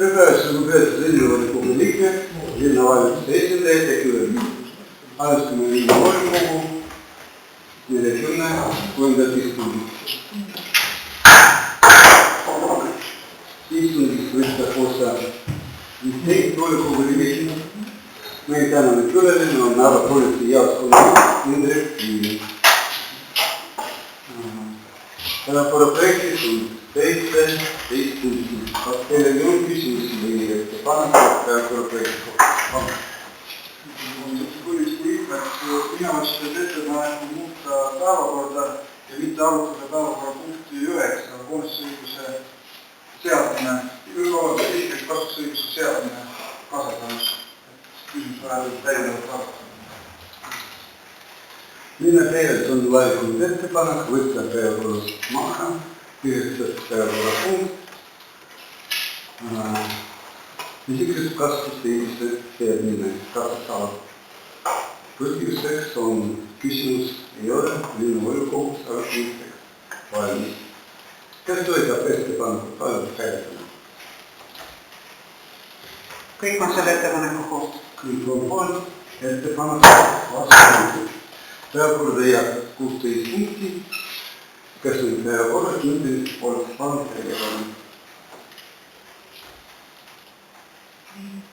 Lugupeetud Riigikogu liikmed, linnavalitsuse esindajad ja külaline. Alustame Riigikogu 46. istungit. Istungist võtab osa Riigikogu liikmed. Meie tänane külaline on Narva politsei jaoskonna Indrek Kiili. Projektis on teiste punkti. Kas teile on küsimusi või ettepanekud projekti kohta? Mina vastu ettepaneku muuta päevakorda ja mitte arutada päevakorrapunkti 9 kasutusõiguse seadmine, kasutusõiguse seadmine Kasahstanis. Küsimus vajab täiendavat arutada. Mille keeles on laekunud ettepanek võtta päevakorrast maha 9. päevakorrapunkt isikliku kasutusõiguse seadmine Kasahstanis. Põhjuseks on küsimus ei ole linnavolikogus arutamiseks valmis. Kes toetab ettepanekut ainult hääletama? Kõik on selle ettepaneku poolt. Kõik on poolt, ettepanek vastu. Päevakorda jääb 16 punkti. Kes on päevakorda kindlasti poolt pannud päevakorda?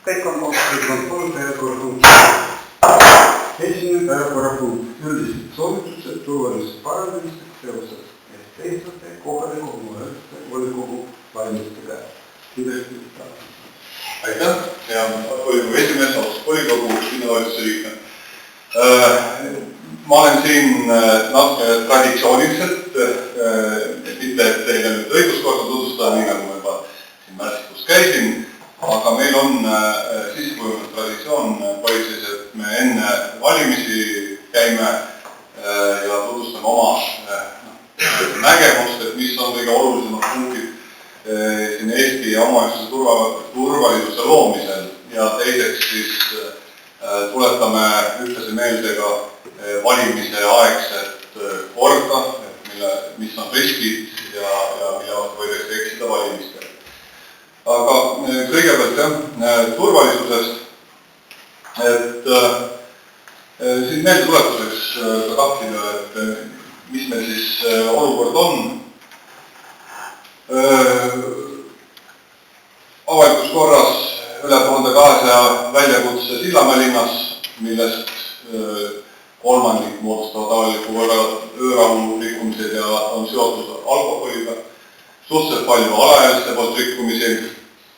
Kõik on poolt. Kõik on poolt, päevakorda punkt. Esimene päevakorrapunkt, üldised soovitused turvalisuse parandamiseks seoses eestlaste kohaliku volikogu valimistega. Aitäh, hea volikogu esimees, austatud volikogu, linnavalitsuse liikmed. Ma olen siin natuke traditsiooniliselt, mitte et teile nüüd õiguskorda tutvustada, nii nagu ma juba siin märtsikus käisin, aga meil on sisekujunenud traditsioon politseis, et me enne valimisi käime ja tutvustame oma nägemust, et mis on kõige olulisemad punktid siin Eesti omavalitsuse turvalisuse loomisel ja teiseks siis tuletame ühtlase meeldega valimise aegset korda, mis on riskid ja mille võidakse eksida valimistel. Aga kõigepealt turvalisusest, et siin meeldetuletuseks ka tahtida, et mis meil siis olukord on. Avalikus korras üle 1200 väljakutse Sillamäe linnas, millest kolmandik moodustavad avaliku öörahu rikkumised ja on seotud alkoholiga. Suhteliselt palju alaealiste poolt rikkumisi.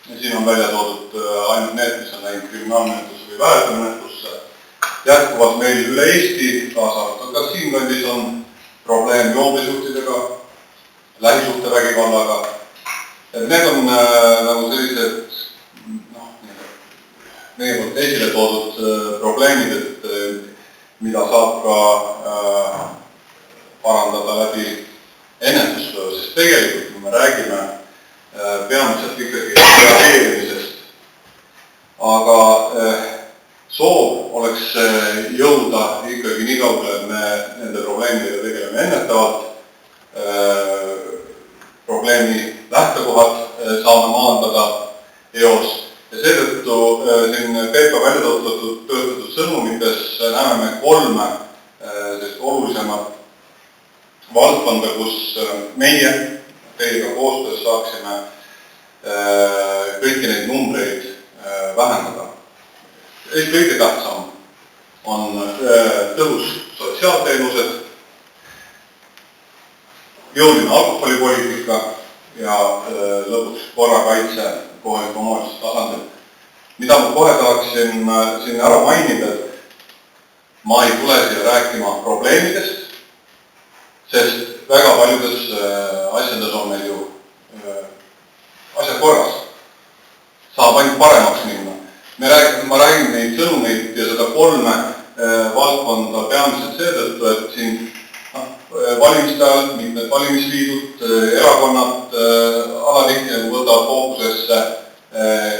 Siin on välja toodud ainult need, mis on läinud kriminaalmenetlusse või väärteomenetlusse. Jätkuvalt meil üle Eesti, kaasa arvatud ka siinkandis on probleem joobisuhtidega, lähisuhtevägivallaga. Need on nagu sellised meie poolt esile toodud probleemid, et mida saab ka parandada läbi ennetustöö, sest tegelikult, kui me räägime peamiselt ikkagi reageerimisest, aga soov oleks jõuda ikkagi nii kaugele, et me nende probleemidega tegeleme ennetavalt, probleemi lähtekohad saame maandada eos ja seetõttu siin PEPA välja töötatud sõnumites näeme me kolme olulisemat valdkonda, kus meie teiega koostöös saaksime kõiki neid numbreid vähendada. Kõige tähtsam on tõhus sotsiaalteenused, jõuline alkoholipoliitika ja lõpuks korrakaitse kohaliku omavalitsuse tasandil. Mida ma kohe tahaksin siin ära mainida, et ma ei tule siia rääkima probleemidest, sest väga paljudes asjades on meil ju asjad korras. Saab ainult paremaks minna. Ma räägin neid sõnumeid ja seda kolme valdkonda peamiselt seetõttu, et siin valimiste ajal mitmed valimisliidud, erakonnad alatihti võtavad fookusesse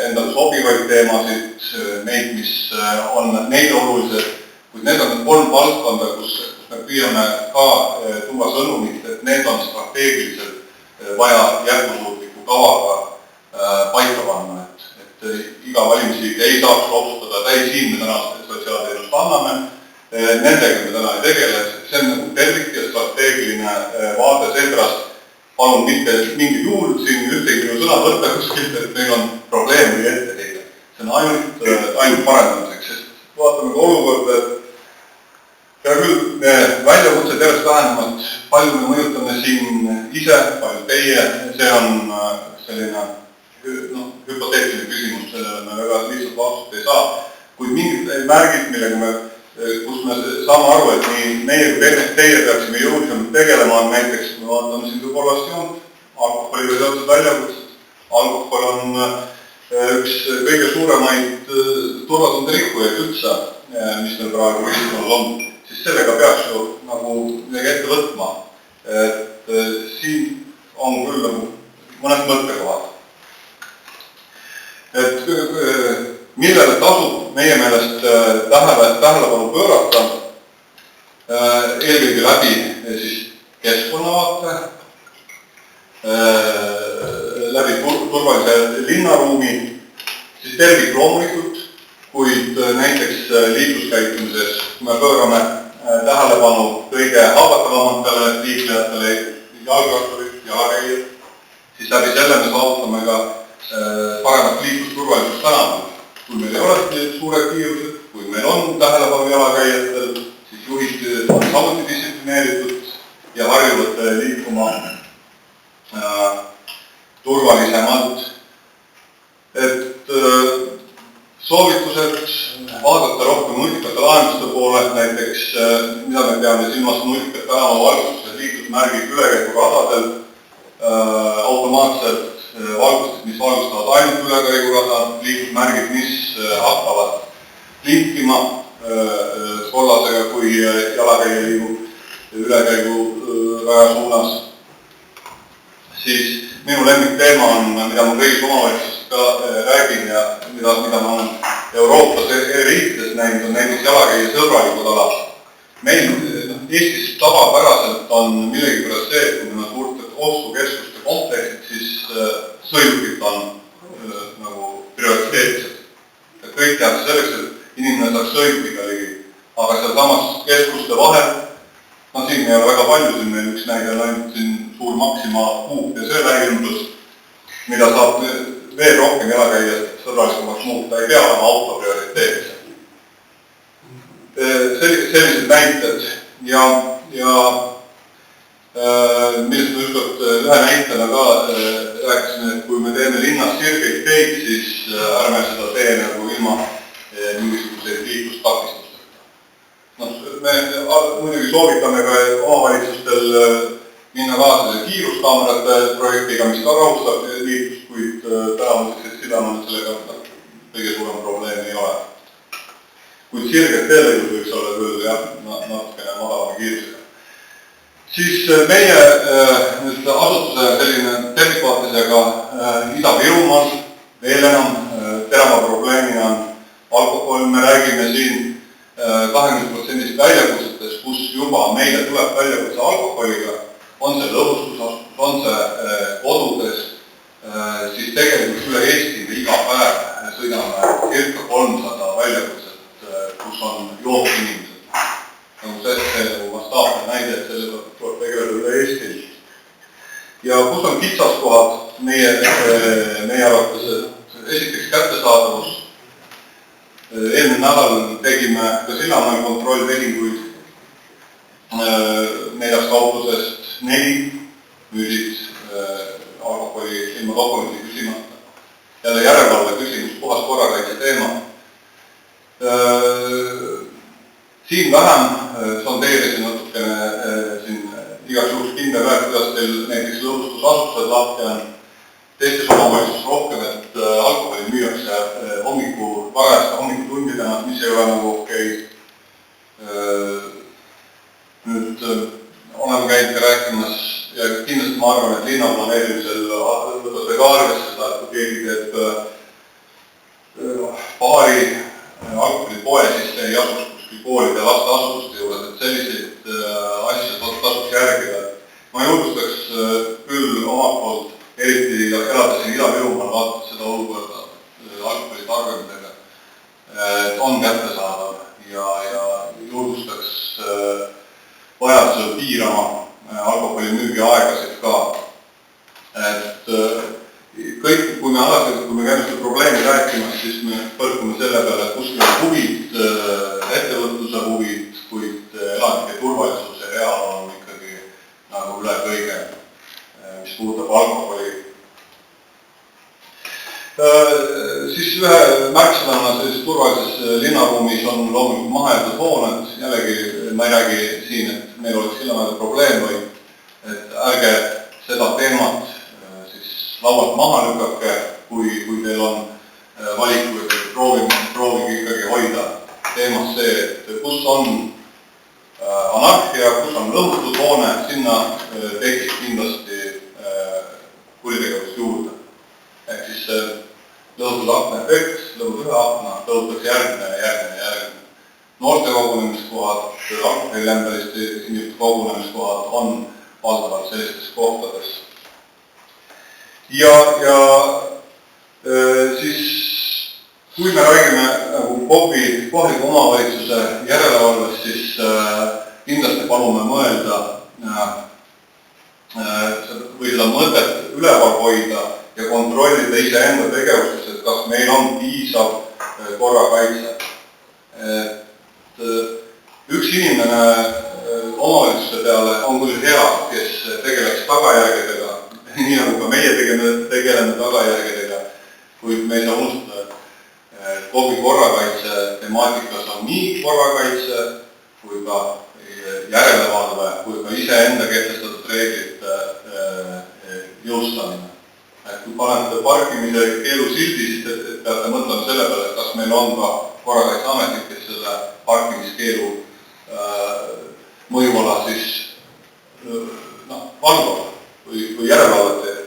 endale sobivaid teemasid, neid, mis on neile olulised, kuid need on kolm valdkonda, kus me püüame ka tuua sõnumit, et need on strateegiliselt vaja jätkusuutliku kavaga paika panna, et iga valimisliit ei saaks otsustada, et ei, siin me tänast sotsiaalteenust anname, nendega me täna ei tegele, see on nagu tervik ja strateegiline vaade, seepärast palun mitte mingil juhul siin ühtegi minu sõna võtta kuskilt, et meil on probleem või etteheide. See on ainult parendamiseks, sest vaatame ka olukorda, et hea küll, väljakutsed järjest vähenevad, palju me mõjutame siin ise, palju teie, see on selline hüpoteetiline küsimus, sellele me väga lihtsalt vastust ei saa, kuid mingid märgid, millega kus me saame aru, et nii meie kui teie peaksime jõulisemalt tegelema, on näiteks, kui me vaatame siin populatsioon, alkoholiga seotud väljakutsed. Alkohol on üks kõige suuremaid turvatunde rikkujaid üldse, mis meil praegu ühiskonnas on, siis sellega peaks ju nagu midagi ette võtma. Et siin on küll nagu mõned mõttekohad. Et millele tasub meie meelest tähelepanu pöörata, eelkõige läbi siis keskkonnavaate, läbi turvalise linnaruumi, siis tervik loomulikult, kuid näiteks liikluskäitumises, kui me pöörame tähelepanu kõige haavatavamatele liiklejatele, jalgratturid, jalakäijad, siis läbi selle me saavutame ka paremat liiklusturvalisust tänaval. Kui meil ei ole suured kiirused, kui meil on tähelepanu jalakäijatel, siis juhid on samuti distsiplineeritud ja harjuvad liikuma turvalisemalt. Et soovitused vaadata rohkem nutikate lahenduste poole, näiteks mida me peame silmas nutikat tänavavalgustused, liiklusmärgid ülekäiguradadel, automaatsed valgustid, mis valgustavad ainult ülekäigurada, liiklusmärgid, mis hakkavad linkima kollasega, kui jalakäija liigub ülekäiguraja suunas. Siis minu lemmikteema on, mida ma kõigis omavalitsustes ka räägin ja mida ma olen Euroopas eri riikides näinud, on näiteks jalakäija sõbralikud alad. Meil Eestis tavapäraselt on millegipärast see, et kui meil on suurte ostukeskuste kompleksid, siis sõidukid on nagu prioriteetsed. Kõik tehakse selleks, et inimene saaks sõidukiga ligi. Aga seal samas keskuste vahel, siin ei ole väga palju, siin meil üks näide on ainult siin suur Maxima kuup ja sööläiundus, mida saab veel rohkem jalakäijast sõbralikumaks muuta, ei pea olema auto prioriteetsed. Sellised näited ja millest ma ükskord ühe näitena ka rääkisin, et kui me teeme linnas sirgeid teid, siis ärme seda tee nagu ilma mingisuguseid liiklustakistusteta. Me muidugi soovitame ka omavalitsustel minna kaasa kiiruskaamerate projektiga, mis ka rahustab liiklust, kuid tänavuseks, et Sillamäel sellega kõige suurem probleem ei ole. Kuid sirged teelõigud võiks olla küll natukene madalama kiirusega. Siis meie asutuse selline tervikvaatisega Ida-Virumaal veel enam terava probleemina on alkohol. Me räägime siin 20% väljakutsetest, kus juba meile tuleb väljakutse alkoholiga, on see lõbustusasutus, on see kodudes, siis tegelikult üle Eesti me iga päev sõidame circa 300 väljakutset, kus on jookinimesed. Nagu see mastaapne näide, et sellega tuleb tegeleda üle Eesti. Ja kus on kitsaskohad meie arvates, esiteks kättesaadavus. Eelmine nädal tegime ka Sillamäel kontrolltehinguid 4 kauplusest 4 müüsid alkoholi ilma dokumenti küsimata. Jälle järelevalve küsimus, puhas korrakaitse teema. Siin vähem sondeerisin natukene siin igaks juhuks kindel väär, kuidas teil näiteks lõbustusasutused lahti on. Teistes omavalitsustes rohkem, et alkoholi müüakse varajast hommikutundidena, mis ei ole nagu okei. Nüüd oleme käinud ka rääkimas ja kindlasti ma arvan, et linnaplaneerimisel võtate ka arvesse seda, et kui keegi teeb paari alkoholipoe, siis ei asuks kuskil koolide ja lasteasutuste juures, et selliseid asju tasuks järgida. Ma julgustaks küll omalt poolt eriti elades siin Ida-Virumaal, vaadates seda olukorda alkoholi tarbimisega, on kättesaadav ja julgustaks vajadusel piirama alkoholi müügi aegasid ka. Et kõik, kui me käime seda probleemi rääkimas, siis me põrkume selle peale, et kuskil on huvid, ettevõtluse huvid, kuid elanike turvalisus ja heaolu on ikkagi nagu üle kõige, mis puudutab alkoholi. Siis ühe märksõnana sellises turvalises linnaruumis on loomulikult mahajäetud hooned. Jällegi ma ei räägi siin, et meil oleks Sillamäel probleem, vaid et ärge seda teemat laualt maha lükake, kui teil on valikuid, proovige ikkagi hoida teemas see, et kus on anarhia, kus on lõhutud hoone, sinna tekib kindlasti kuritegevust juurde. Ehk siis lõhutud akna efekt, lõhud ühe akna, lõhutakse järgmine. Noorte kogunemiskohad, alkoholilämbeliste inimeste kogunemiskohad on valdavalt sellistes kohtades. Ja siis, kui me räägime kohaliku omavalitsuse järelevalvest, siis kindlasti palume mõelda või seda mõtet üleval hoida ja kontrollida iseenda tegevustes, et kas meil on piisav korrakaitse. Üks inimene omavalitsuste peale on küll hea, kes tegeleks tagajärgedega, nii nagu ka meie tegeleme tagajärgedega, kuid me ei saa unustada, et KOV-i korrakaitse temaatikas on nii korrakaitse kui ka järelevalve, kui ka iseenda kehtestatud reeglite jõustamine. Et kui panete parkimise keelusildi, siis peate mõtlema selle peale, et kas meil on ka korrakaitseametid, kes selle parkimiskeelu mõjuala siis valvavad või järelevalvet teeb.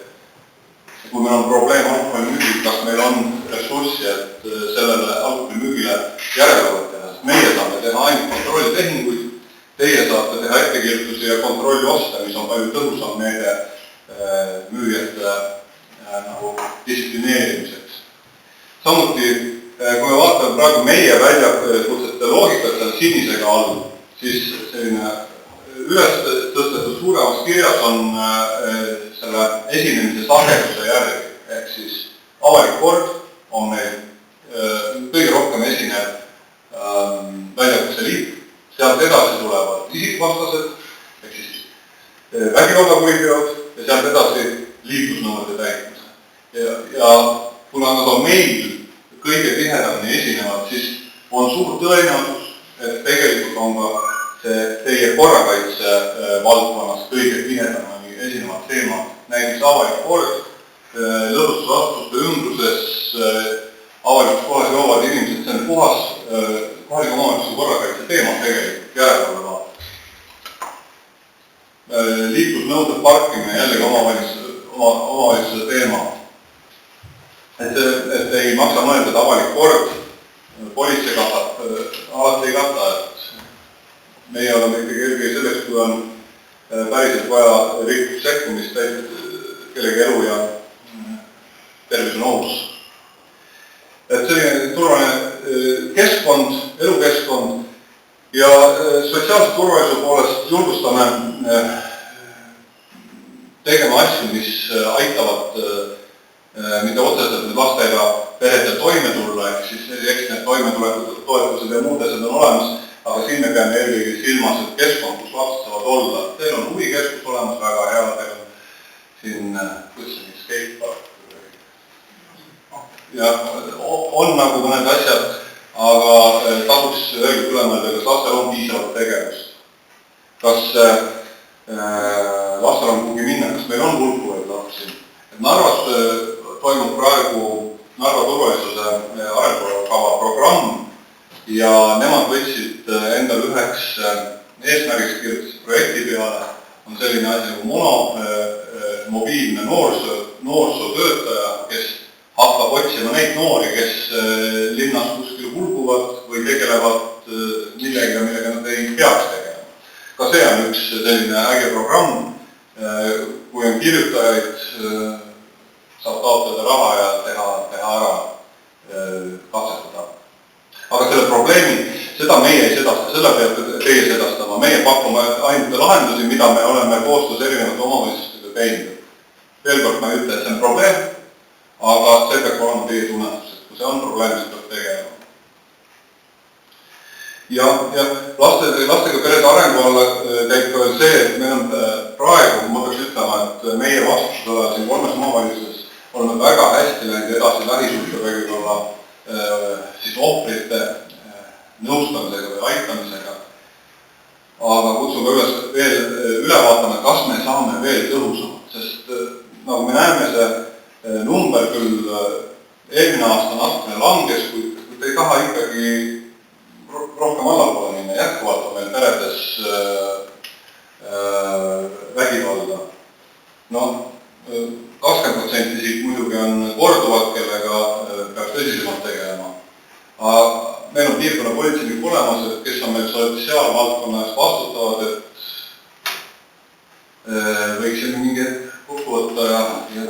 Kui meil on probleem alkoholimüügil, kas meil on ressurssi, et sellele alkoholimüügile järelevalvet teha. Meie saame teha ainult kontrollitehinguid, teie saate teha ettekirjutusi ja kontrolli osta, mis on palju tõhusam meede müüjate nagu distsiplineerimiseks. Samuti, kui me vaatame praegu meie väljakutsete loogikat seal sinisega all, siis selline üles tõstetud suuremas kirjas on selle esinemise sageduse järgi, ehk siis avalik kord on meil kõige rohkem esinev väljakutse liik, sealt edasi tulevad isikvastased, ehk siis vägivallakuriteod ja sealt edasi liiklusnõuete täitmise. Ja kuna nad on meil kõige tihedamini esinevad, siis on suur tõenäosus, et tegelikult on ka see teie korrakaitse valdkonnas kõige tihedamini esinevad teemad. Näiteks avalik kord, lõhutusasutuste ümbruses, avalikus kohas joovad inimesed, see on puhas kohaliku omavalitsuse korrakaitse teema tegelikult järelevalve vaates. Liiklusnõude parkimine jällegi omavalitsuse teema. Et ei maksa mõelda, et avalik kord, politsei katab, alati ei kata, et meie oleme ikkagi eelkõige selleks, kui on päriselt vaja riiklust sekkumist, kellegi elu ja tervis on ohus. Et selline turvaline keskkond, elukeskkond ja sotsiaalse turvalisuse poolest julgustame tegema asju, mis aitavad mitte otseselt lastega peredel toime tulla, ehk siis eks need toimetulekud, toetused ja muud asjad on olemas, aga siin me peame eelkõige silmas, et keskkond, kus lapsed saavad olla. Teil on huvikeskus olemas väga hea, teil on siin, kuidas see skatepark. Ja on nagu mõned asjad, aga tasuks öelge ülemõelda, kas lastel on piisavalt tegevust. Kas lastel on kuhugi minna, kas meil on hulkuvaid lapsi. Narvas toimub praegu Narva turvalisuse arengukava programm ja nemad võtsid endal üheks eesmärgiks kirjutasid projekti peale, on selline asi nagu mobiilne noorsootöötaja, kes hakkab otsima neid noori, kes linnas kuskil hulguvad või tegelevad millega nad ei peaks tegelema. Ka see on üks selline äge programm, kui on kirjutajaid, saab taotleda raha ja teha ära katsetada. Aga selle probleemi, seda meie ei sedasta, seda peab teie sedastama. Meie pakume ainult lahendusi, mida me oleme koostöös erinevate omavalitsustega teinud. Veel kord ma ei ütle, et see on probleem, aga see peaks olema teie tunnetus, et kui see on probleem, siis peab tegema. Ja lastega perede arengu alla käib ka veel see, et meil on praegu, ma peaks ütlema, et meie vastutusala siin 3 omavalitsuses oleme väga hästi läinud edasi lähisuhtevägivalla siis ohvrite nõustamisega või aitamisega. Aga kutsun ka üles veel üle vaatama, kas me saame veel tõhusamalt, sest nagu me näeme, see number küll eelmine aasta natukene langes, kuid ei taha ikkagi rohkem allapoole minna, jätkuvalt on meil peredes vägivalda. No 20% siit muidugi on korduvad, kellega peaks tõsisemalt tegelema. Meil on piirkonna politseinik olemas, kes on meil sotsiaalvaldkonna eest vastutavad, et võiksime mingi kokku võtta ja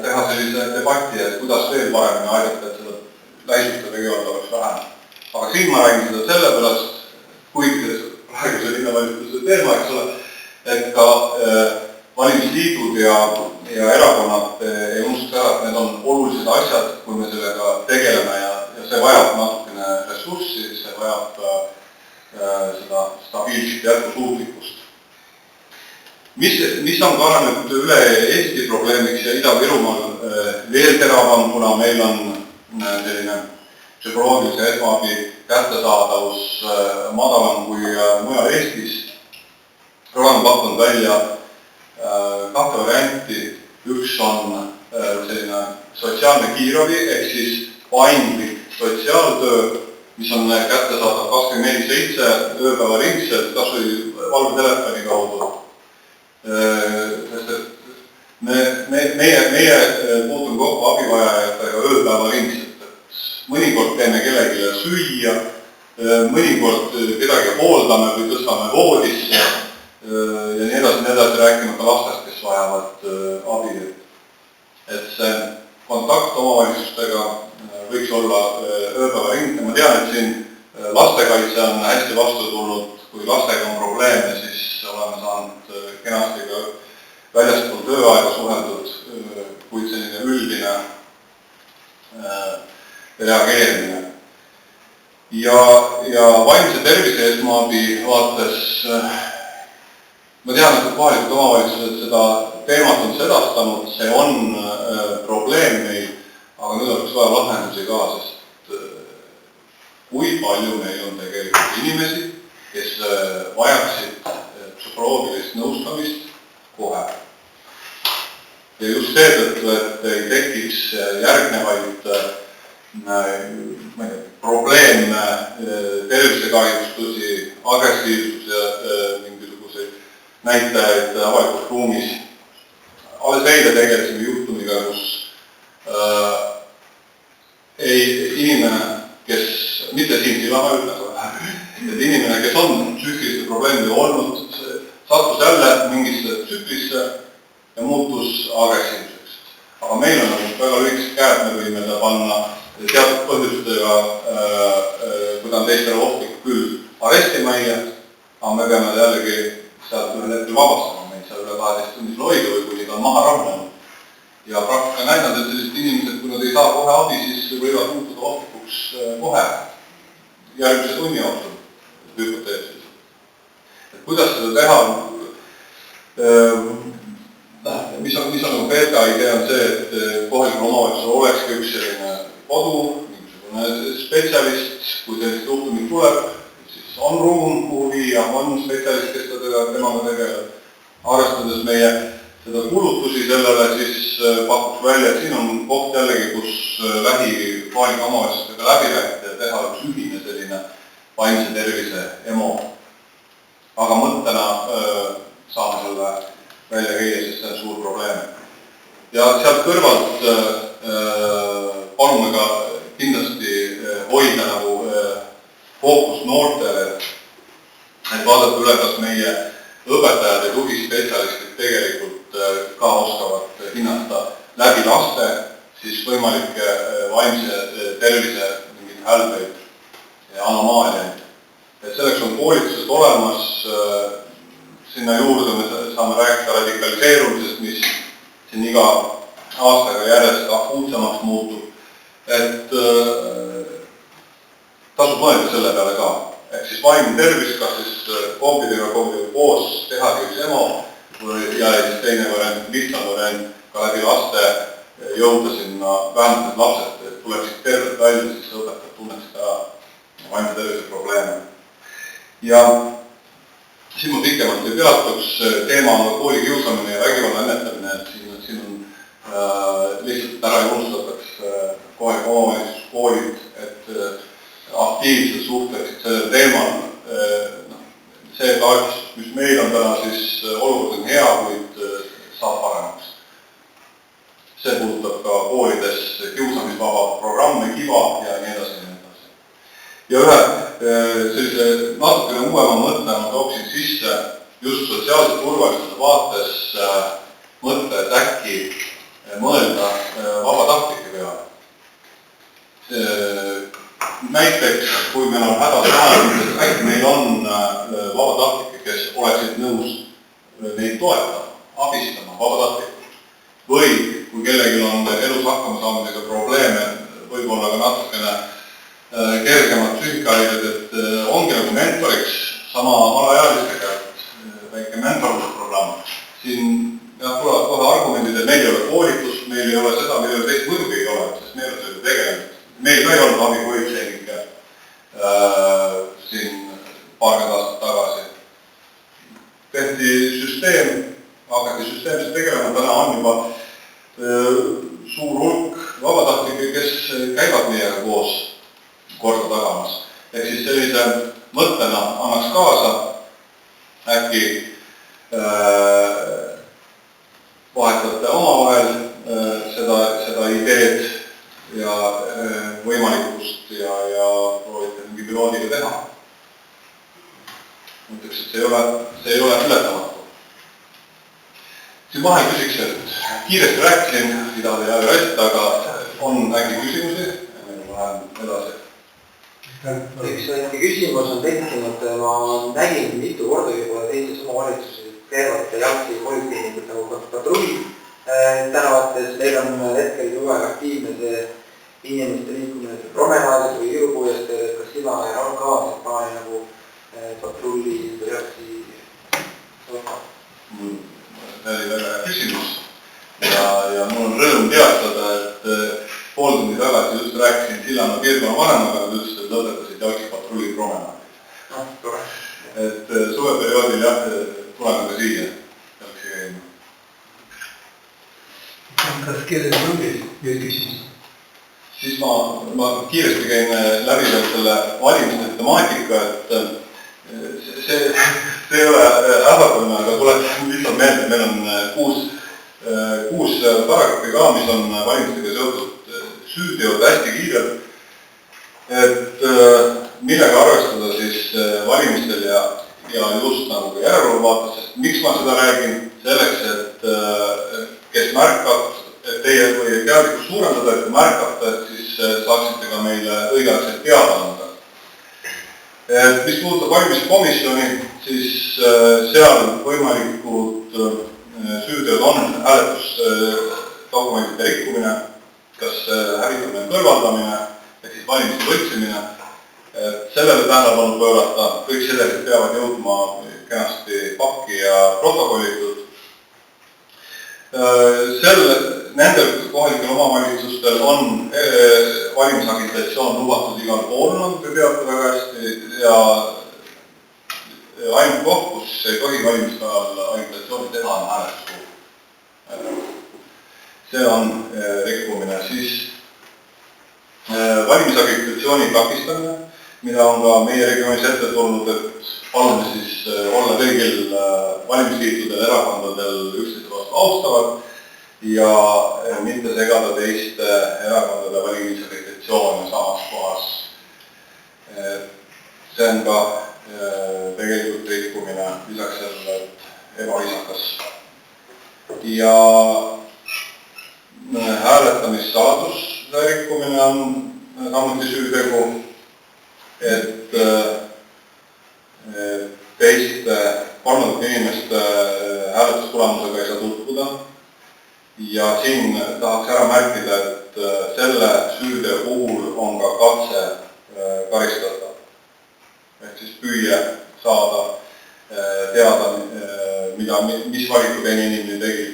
teha sellise debatti, et kuidas veel paremini aidata, et seda lähisuhte vägivalda oleks vähem. Aga siin ma räägin seda sellepärast, kuigi praeguse linnavalitsuse teema, eks ole, et ka valimisliidud ja erakonnad ei unustaks ära, et need on olulised asjad, kui me sellega tegeleme ja see vajab natukene ressurssi, see vajab seda stabiilset jätkusuutlikkust. Mis on ka nüüd üle Eesti probleemiks ja Ida-Virumaal veel teravam, kuna meil on selline psühholoogilise esmaabi kättesaadavus madalam kui mujal Eestis. Olen pakkunud välja 2 varianti. Üks on selline sotsiaalne kiirabi, ehk siis paindlik sotsiaaltöö, mis on kättesaadav 24/7 ööpäeva ringselt, kas või valvetelefoni kaudu. Sest et meie puutume kokku abivajajatega ööpäeva ringselt. Mõnikord teeme kellelegi süüa, mõnikord kedagi hooldame või tõstame voodisse ja nii edasi rääkimata lastest, kes vajavad abi. Et see kontakt omavalitsustega võiks olla ööpäeva ring. Ma tean, et siin lastekaitse on hästi vastu tulnud, kui lastega on probleeme, siis oleme saanud kenasti ka väljaspool tööaega suheldud, kuid selline üldine reageerimine. Ja vaimse tervise esmaabi vaates ma tean, et kohalikud omavalitsused seda teemat on sedastanud, see on probleem meil, aga nüüd oleks vaja lahendusi ka, sest kui palju meil on tegelikult inimesi, kes vajaksid psühholoogilist nõustamist kohe. Ja just seetõttu, et ei tekiks järgnevaid probleeme, tervisekahjustusi, agressiivsus ja mingisuguseid näitajaid avalikus ruumis. Alles eile tegelesime juhtumiga, kus inimene, kes, mitte siin Sillamäe ütles, et inimene, kes on psüühiliste probleemidega olnud, sattus jälle mingisse tsüklisse ja muutus agressiivseks. Aga meil on väga lühikesed käed, me võime ta panna teatud põhjustega, kui ta on teistele ohtlik küll arestimajja, aga me peame jällegi sealt ühel hetkel vabastama meid seal üle 12 tunnisel hoida või kuni ta on maha rahunenud. Ja praktika näidanud, et sellised inimesed, kui nad ei saa kohe abi, siis võivad muutuda ohtlikuks kohe järgmise tunni jooksul, hüpoteesiliselt. Et kuidas seda teha? Mis on PTA idee on see, et kohalikul omavalitsusel olekski üks selline kodu, mingisugune spetsialist, kui sellist juhtumit tuleb, siis on ruum, kuhu viia, on spetsialist, kes temaga tegeleb. Arvestades meie seda kulutusi sellele, siis pakuks välja, et siin on koht jällegi, kus lähi kohalike omavalitsustega läbi rääkida ja teha üks ühine selline vaimse tervise EMO. Aga mõttena saame selle välja käia, sest see on suur probleem. Ja sealt kõrvalt palume ka kindlasti hoida nagu fookus noortele, et vaadata üle, kas meie õpetajad ja tugispetsialistid tegelikult ka oskavad hinnata läbi laste siis võimalikke vaimse tervise mingeid hälbeid ja anomaaliaid. Et selleks on koolitused olemas, sinna juurde me saame rääkida radikaliseerumisest, mis siin iga aastaga järjest akuutsemaks muutub. Et tasub mõelda selle peale ka. Ehk siis vaimne tervis, kas siis kombidega koos tehagi üks EMO ja siis teine variant, lihtsam variant, ka läbi laste jõuda sinna vähemalt lapsed tuleksid tervelt välja, siis õpetajad tunneksid ära vaimse tervise probleeme. Ja siin ma pikemalt ei peatuks, teema on koolikiusamine ja vägivalla ennetamine, et siin on lihtsalt ära ei unustataks kohalik omavalitsus, koolid, et aktiivselt suhtleksid sellel teemal. See kaardistus, mis meil on täna, siis olukord on hea, kuid saab paremaks. See puudutab ka koolides kiusamisvaba programme, kiva ja nii edasi ja nii edasi. Ja ühe sellise natukene uuema mõtte ma tooksin sisse just sotsiaalse turvalisuse vaates mõtte, et äkki mõelda vabatahtlike peale. Näiteks, kui meil on hädas majandus, äkki meil on vabatahtlikke, kes oleksid nõus neid toetama, abistama vabatahtlikult. Või kui kellelgi on elus hakkama saamisega probleeme, võib-olla ka natukene kergemad psüühikahaiged, et ongi nagu mentoriks sama alaealistega, väike mentorlusprogramm. Siin tulevad kohe argumendid, et meil ei ole koolitust, meil ei ole seda, meil teist muidugi ei ole, sest meil on selle tegelemist. Meil ka ei olnud abipolitseinikke siin paarkümmend aastat tagasi. Tehti süsteem, hakati süsteemselt tegelema, täna on juba suur hulk vabatahtlikke, kes käivad meiega koos korda tagamas. Ehk siis sellise mõttena annaks kaasa äkki vahetate omavahel seda ideed ja võimalikkust ja proovite mingi piloodiga teha. Mõtleks, et see ei ole ületamatu. Siin vahel küsiks, et kiiresti rääkisin, idade ja rest, aga on äkki küsimusi ja meil läheb edasi. Üks väike küsimus on tekkinud, ma nägin mitu korda juba teises omavalitsuses teevad jalgsi politseinikud nagu patrull tänavates. Meil on hetkel juba aktiivne see inimeste liikumine promenaadis või jõupuujastel, et kas sina ja Raul Kaas paani nagu patrulli reaktsi soota? See oli väga küsimus ja mul on rõõm teatada, et pool tundi tagasi just rääkisin Sillamäe piirkonna vanemaga, nad ütlesid, et lõpetasid jalgsipatrulli promenaadi. Et suveperioodil jah, tuleme ka siia jalgsi käima. Kas kellel on veel küsimus? Siis ma kiiresti käin läbi veel selle valimiste temaatika, et see ei ole ähvardamine, aga tuletan lihtsalt meelde, et meil on kuus paragrahvi ka, mis on valimistega seotud süüteod hästi kiirelt, et millega arvestada siis valimistel ja just nagu ka järelevalve vaates, sest miks ma seda räägin, selleks, et kes märkab, et teie või teadlikkust suurendada, et märkate, siis saaksite ka meile õigeaegselt teada anda. Mis puudutab valimiskomisjoni, siis seal võimalikud süüteod on hääletusdokumentide rikkumine, kas hävitamine kõrvaldamine, ehk siis valimiste võtsimine. Sellele tähelepanu pöörata, kõik sedelid peavad jõudma kenasti pakki ja protokollitud. Nendel kohalikel omavalitsustel on valimisagitatsioon lubatud igal pool, nagu te teate väga hästi, ja ainult koht, kus ei tohi valimiste ajal agitatsiooni teha, on hääletuskogu. See on rikkumine. Siis valimisagitatsiooni takistamine, mida on ka meie regioonis ette tulnud, et palume siis olla kõigil valimisliitudel, erakondadel üksteise vastu austavad ja mitte segada teiste erakondade valimisagitatsioone samas kohas. See on ka tegelikult rikkumine, lisaks sellele, et ebaviisakas. Ja saladuse rikkumine on samuti süütegu, et teiste kolmandate inimeste hääletustulemusega ei saa tutvuda. Ja siin tahaks ära märkida, et selle süüteo puhul on ka katse karistatav. Ehk siis püüe saada teada, mis valiku teine inimene tegi.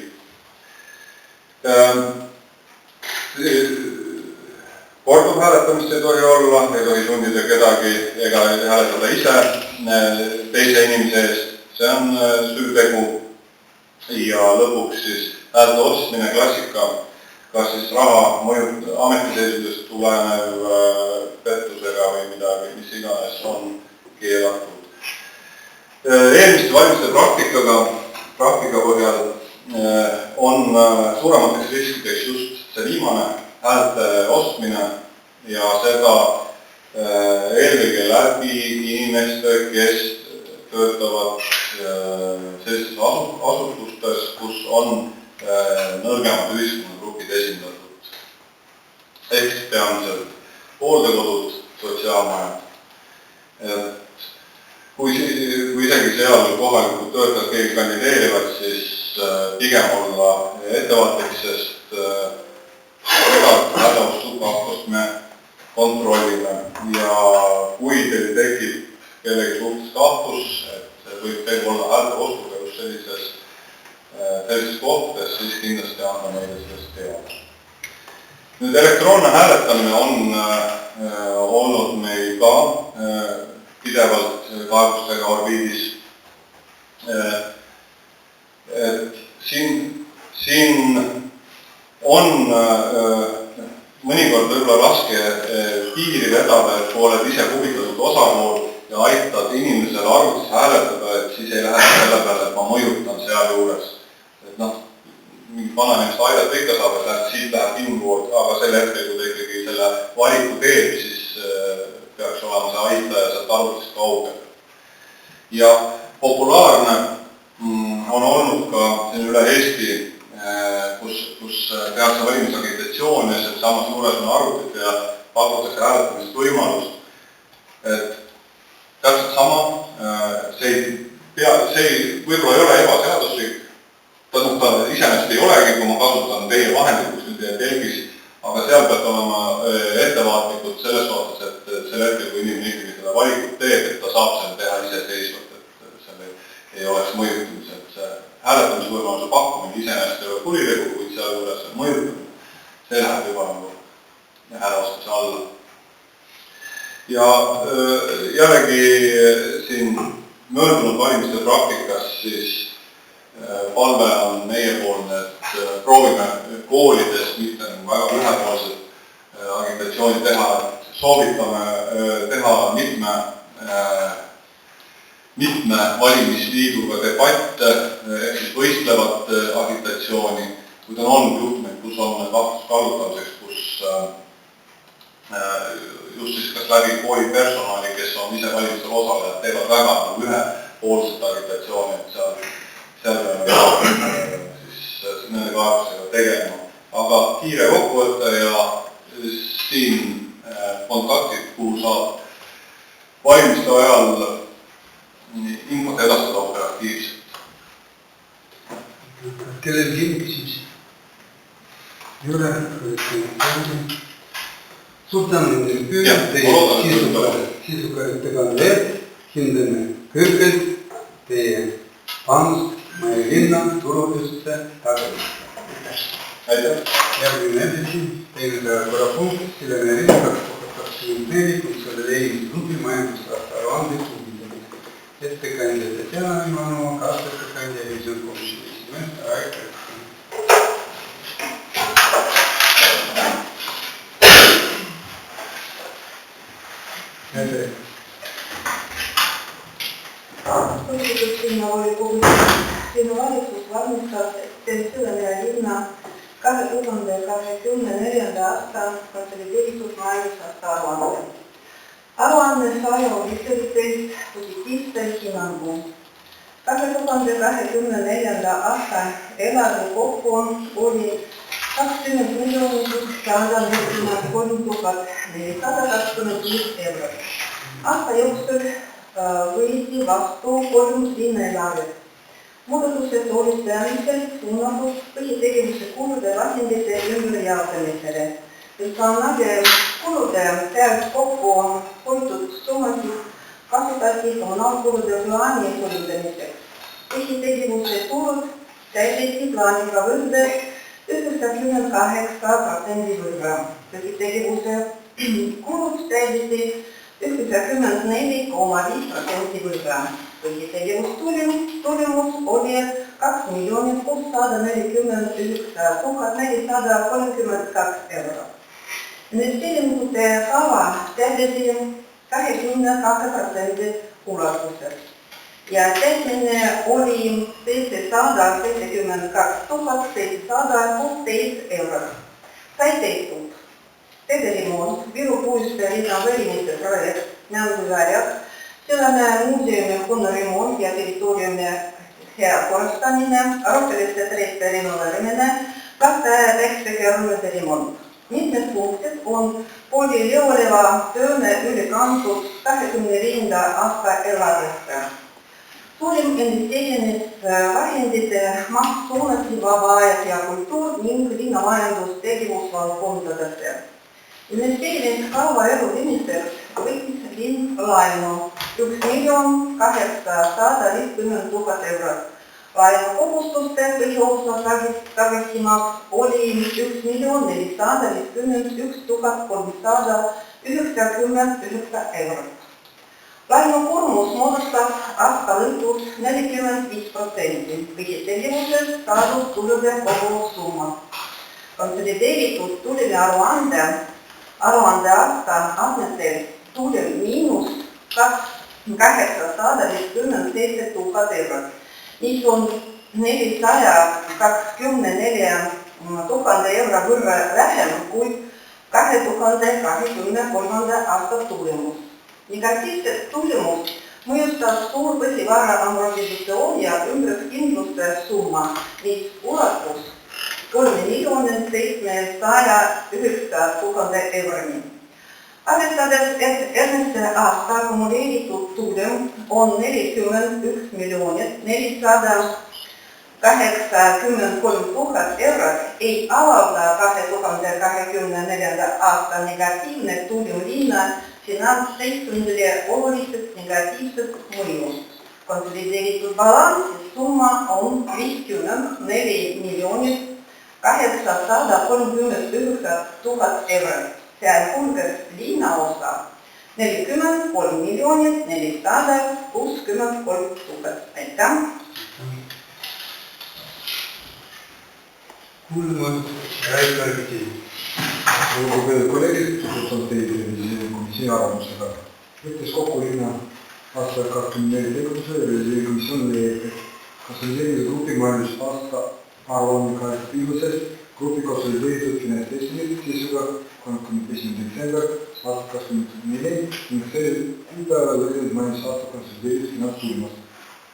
Korduv hääletamist ei tohi olla, ei tohi sundida kedagi ega hääletada ise teise inimese eest. See on süütegu. Ja lõpuks siis häälte ostmine klassika, kas siis raha ametiseisudest tulenev pettusega või midagi, mis iganes on keelatud. Eelmiste valimiste praktika põhjal on suuremateks riskideks just see viimane häälte ostmine ja seda eelkõige läbi inimeste, kes töötavad sellistes asutustes, kus on nõrgemad ühiskonnagrupid esindatud. Ehk peamiselt hooldekodud, sotsiaalmajad. Kui isegi seal kohalikud töötajad keegi kandideerivad, siis pigem olla ettevaatlik, sest hädavustukakust me kontrollime. Ja kui teil tekib kellegi suhtes kahtlus, et see võib teil olla häälte ostuga just sellises kohtades, siis kindlasti anda meile sellest teada. Nüüd elektroonne hääletamine on olnud meil ka pidevalt kaebustega orbiidis. Siin on mõnikord võib-olla raske piiri vedada, et kui oled ise huvitatud osapool ja aitad inimesele arvutis hääletada, et siis ei lähe selle peale, et ma mõjutan seal juures. Et mingi vanainimest aidata ikka saab, et siit läheb minu poolt, aga selle hetkel, kui ta ikkagi selle valiku teeb, siis peaks olema see aitaja sealt arvutist kaugel. Ja populaarne on olnud ka siin üle Eesti, kus tehakse valimisagitatsioon ja samas juures on arvutit ja pakutakse hääletamist võimalust. Et täpselt sama, see võib-olla ei ole ebaseaduslik, ta iseenesest ei olegi, kui ma kasutan teie vahendit kuskil teie telgis, aga seal peab olema ettevaatlikud selles vaates, et selle hetkel, kui inimene ikkagi seda valikut teeb, et ta saab selle teha iseseisvalt, et seal ei oleks mõjutamise. See hääletamisvõimaluse pakkumine iseenesest ei ole kuritegu, kuid seal juures mõjutamine, see läheb juba hääleostmise alla. Ja jällegi siin möödunud valimiste praktikas siis palve on meiepoolne, et proovime koolides mitte väga ühepoolset agitatsiooni teha, et soovitame teha mitme valimisliiduga debatte, ehk siis võistlevat agitatsiooni, kuid on olnud juhtumeid, kus on kahtlus kallutamiseks, kus just siis kas läbi kooli personali, kes on ise valimistel osalejad, teevad väga ühepoolset agitatsiooni, et seal peame siis nende kaebusega tegema. Aga kiire kokkuvõte ja siin kontaktid, kuhu saab valimiste ajal infot edastada operatiivselt. Kellelgi küsimusi? Jüre, suur tänu teie sisuka ettekande eest, hindame kõrgelt teie panust meie linna turupüste tagasi. Järgmine edasi, teine päevakorrapunkt, Silene Linna 2024, kus oli leidnud gruppi majandusaasta aruande huvitamise. Ettekandja Tatjana Ivanova, kaasettekandja Visioonkomisjoni esimees Aeg Pärk. Sinu valitsus valmistas Silene linna 2024. aasta konsolideeritud majandusaasta aruande. Aruanne sai audiitoritelt positiivse hinnangu. 2024. aasta eelarve kokku oli 20 143 425 eurot. Aasta jooksul võeti vastu 3 linnaeelarvet. Muudatused olid peamiselt suunatud põhitegevuse kulude vahendite ümberjaotamisele. Personali kulude pealt kokku hoitud summasid kasutati kommunaalkulude plaani kujundamiseks. Põhitegevuse tulud täideti plaaniga võrreldes 98% võrra. Põhitegevuse kulud täideti 94,5% võrra. Põhitegevustulemus oli 2 649 432 eurot. Investeeringute kava täideti 22% ulatuses ja täitmine oli 772 716 eurot. Sai tehtud teederemont, Viru puistu renoveerimise projekt Mänguväljak, Sõlane muuseumi hoonaremont ja territooriumi hea korrastamine, roheliste treeste renoveerimine, lasteaia väiksekeeruliste remont. Mitmed punktid on pooliliooleva tööne üle kantud 25. aasta eelarvesse. Suurim investeerimisvahendite maht suunati vaba aeg ja kultuur ning linnamajandustegevusvaldkondadesse. Investeerimiskava elluviimiseks võttis linn laenu 1 850 000 eurot. Laenukohustuste põhiosa tagasimaks oli 1 451 399 eurot. Laenukoormus moodustab aasta lõpus 45% põhitegevusest saadud tulude kogusumma. Konsolideeritud tulemi aruande aasta andmetel tuli miinus 857 000 eurot, mis on 424 000 euro võrra vähem kui 2023. aasta tulemus. Negatiivset tulemust mõjustab suur põhivara amortisatsioon ja ümberkindluste summa, mis ulatus 3 709 000 euroni. Arvestades, et eelmise aasta akkumuleeritud tulem on 41 483 000 eurot, ei avalda 2024. aasta negatiivne tulem linna finantsseisundile oluliselt negatiivset mõju. Konsolideeritud balansis summa on 54 839 000 eurot, sealhulgas linnaosa 43 463 000. Aitäh! Kuulma rääkida. Lugupeetud kolleegid, tutvustan teile komisjoni arvamusega. Võttes kokku linna aasta 24 tegevuse komisjon leiab, et konsolideeritud grupi majandusaasta aruanne 8 viimases grupi konsolideeritud finantstestimid seisuga 31. detsember aasta 24 ning sellel kuupäeval lõinud majandusaasta konsolideeritud finantstulemust.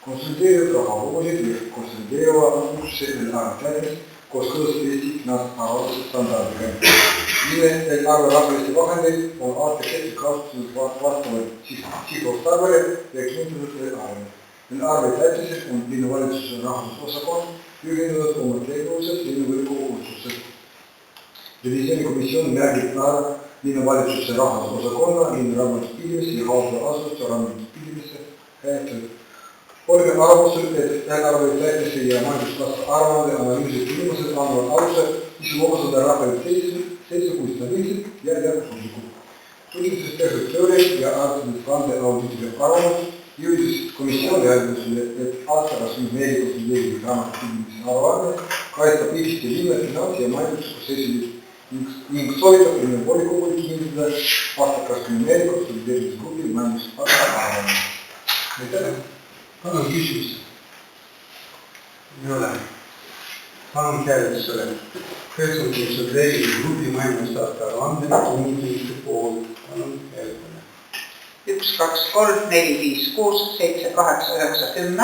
Konsolideeritud rahavoogused ja konsolideeriva asutuse eelarve täitmist kooskõlas Eesti finantsarvanduse standardiga. Eelarve rahalisi vahendeid on aastaks ette kasutatud vastavalt sihtotstarbele ja kinnitatud arve. Eelarve täitmisel on linnavalitsuse rahandusosakond ühendatud oma tegevuses linnavõrgu otsused. Revisjonikomisjon märgib ära linnavalitsuse rahandusosakonna, linnaraamatupidamise ja haldusasutuse raamatupidamise hääled. Oleme arvamusel, et eelarve täitmise ja majanduskasvu aruande analüüsid inimesed annavad aluse iseloomustada rahvaid seitsme stabiilsed ja jätkusuutlikud. Tunnistades tehtud tööle ja arvestades vande auditile arvamus, jõudis komisjon järeldusele, et aasta 24 konsolideeritud raamatupidamise aruanne kaitseb Eesti linna finants- ja majandusprotsessid ning soovitab linnavolikogu kinnitada aasta 24 konsolideeritud grupi majandusaasta aruanne. Aitäh! Palun küsimus. Ei ole. Palun hääletusele. Kes on konsolideeritud grupi majandusaasta aruande punktide poolt? Palun hääletusele. 1, 2, 3, 4, 5, 6, 7, 8, 9, 10,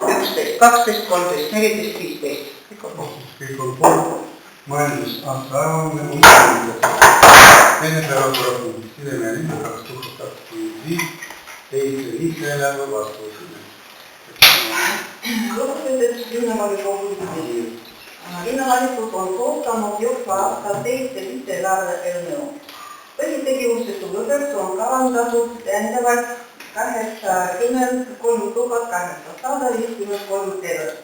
11, 12, 13, 14, 15. Kõik on poolt. majandusaasta aruanne on kinnitatud. Teine päevakorrapunkt, Sidemäe linna 2025, teise liikmeelarve vastuvõtmine. Lugupeetud linnavolikogu liikmed. Linnavalitsus on koostanud jooksva aasta teise liikmeelarve eelnõu. Põhitegevuste tuludeks on kavandatud täiendavalt 83 853 eurot.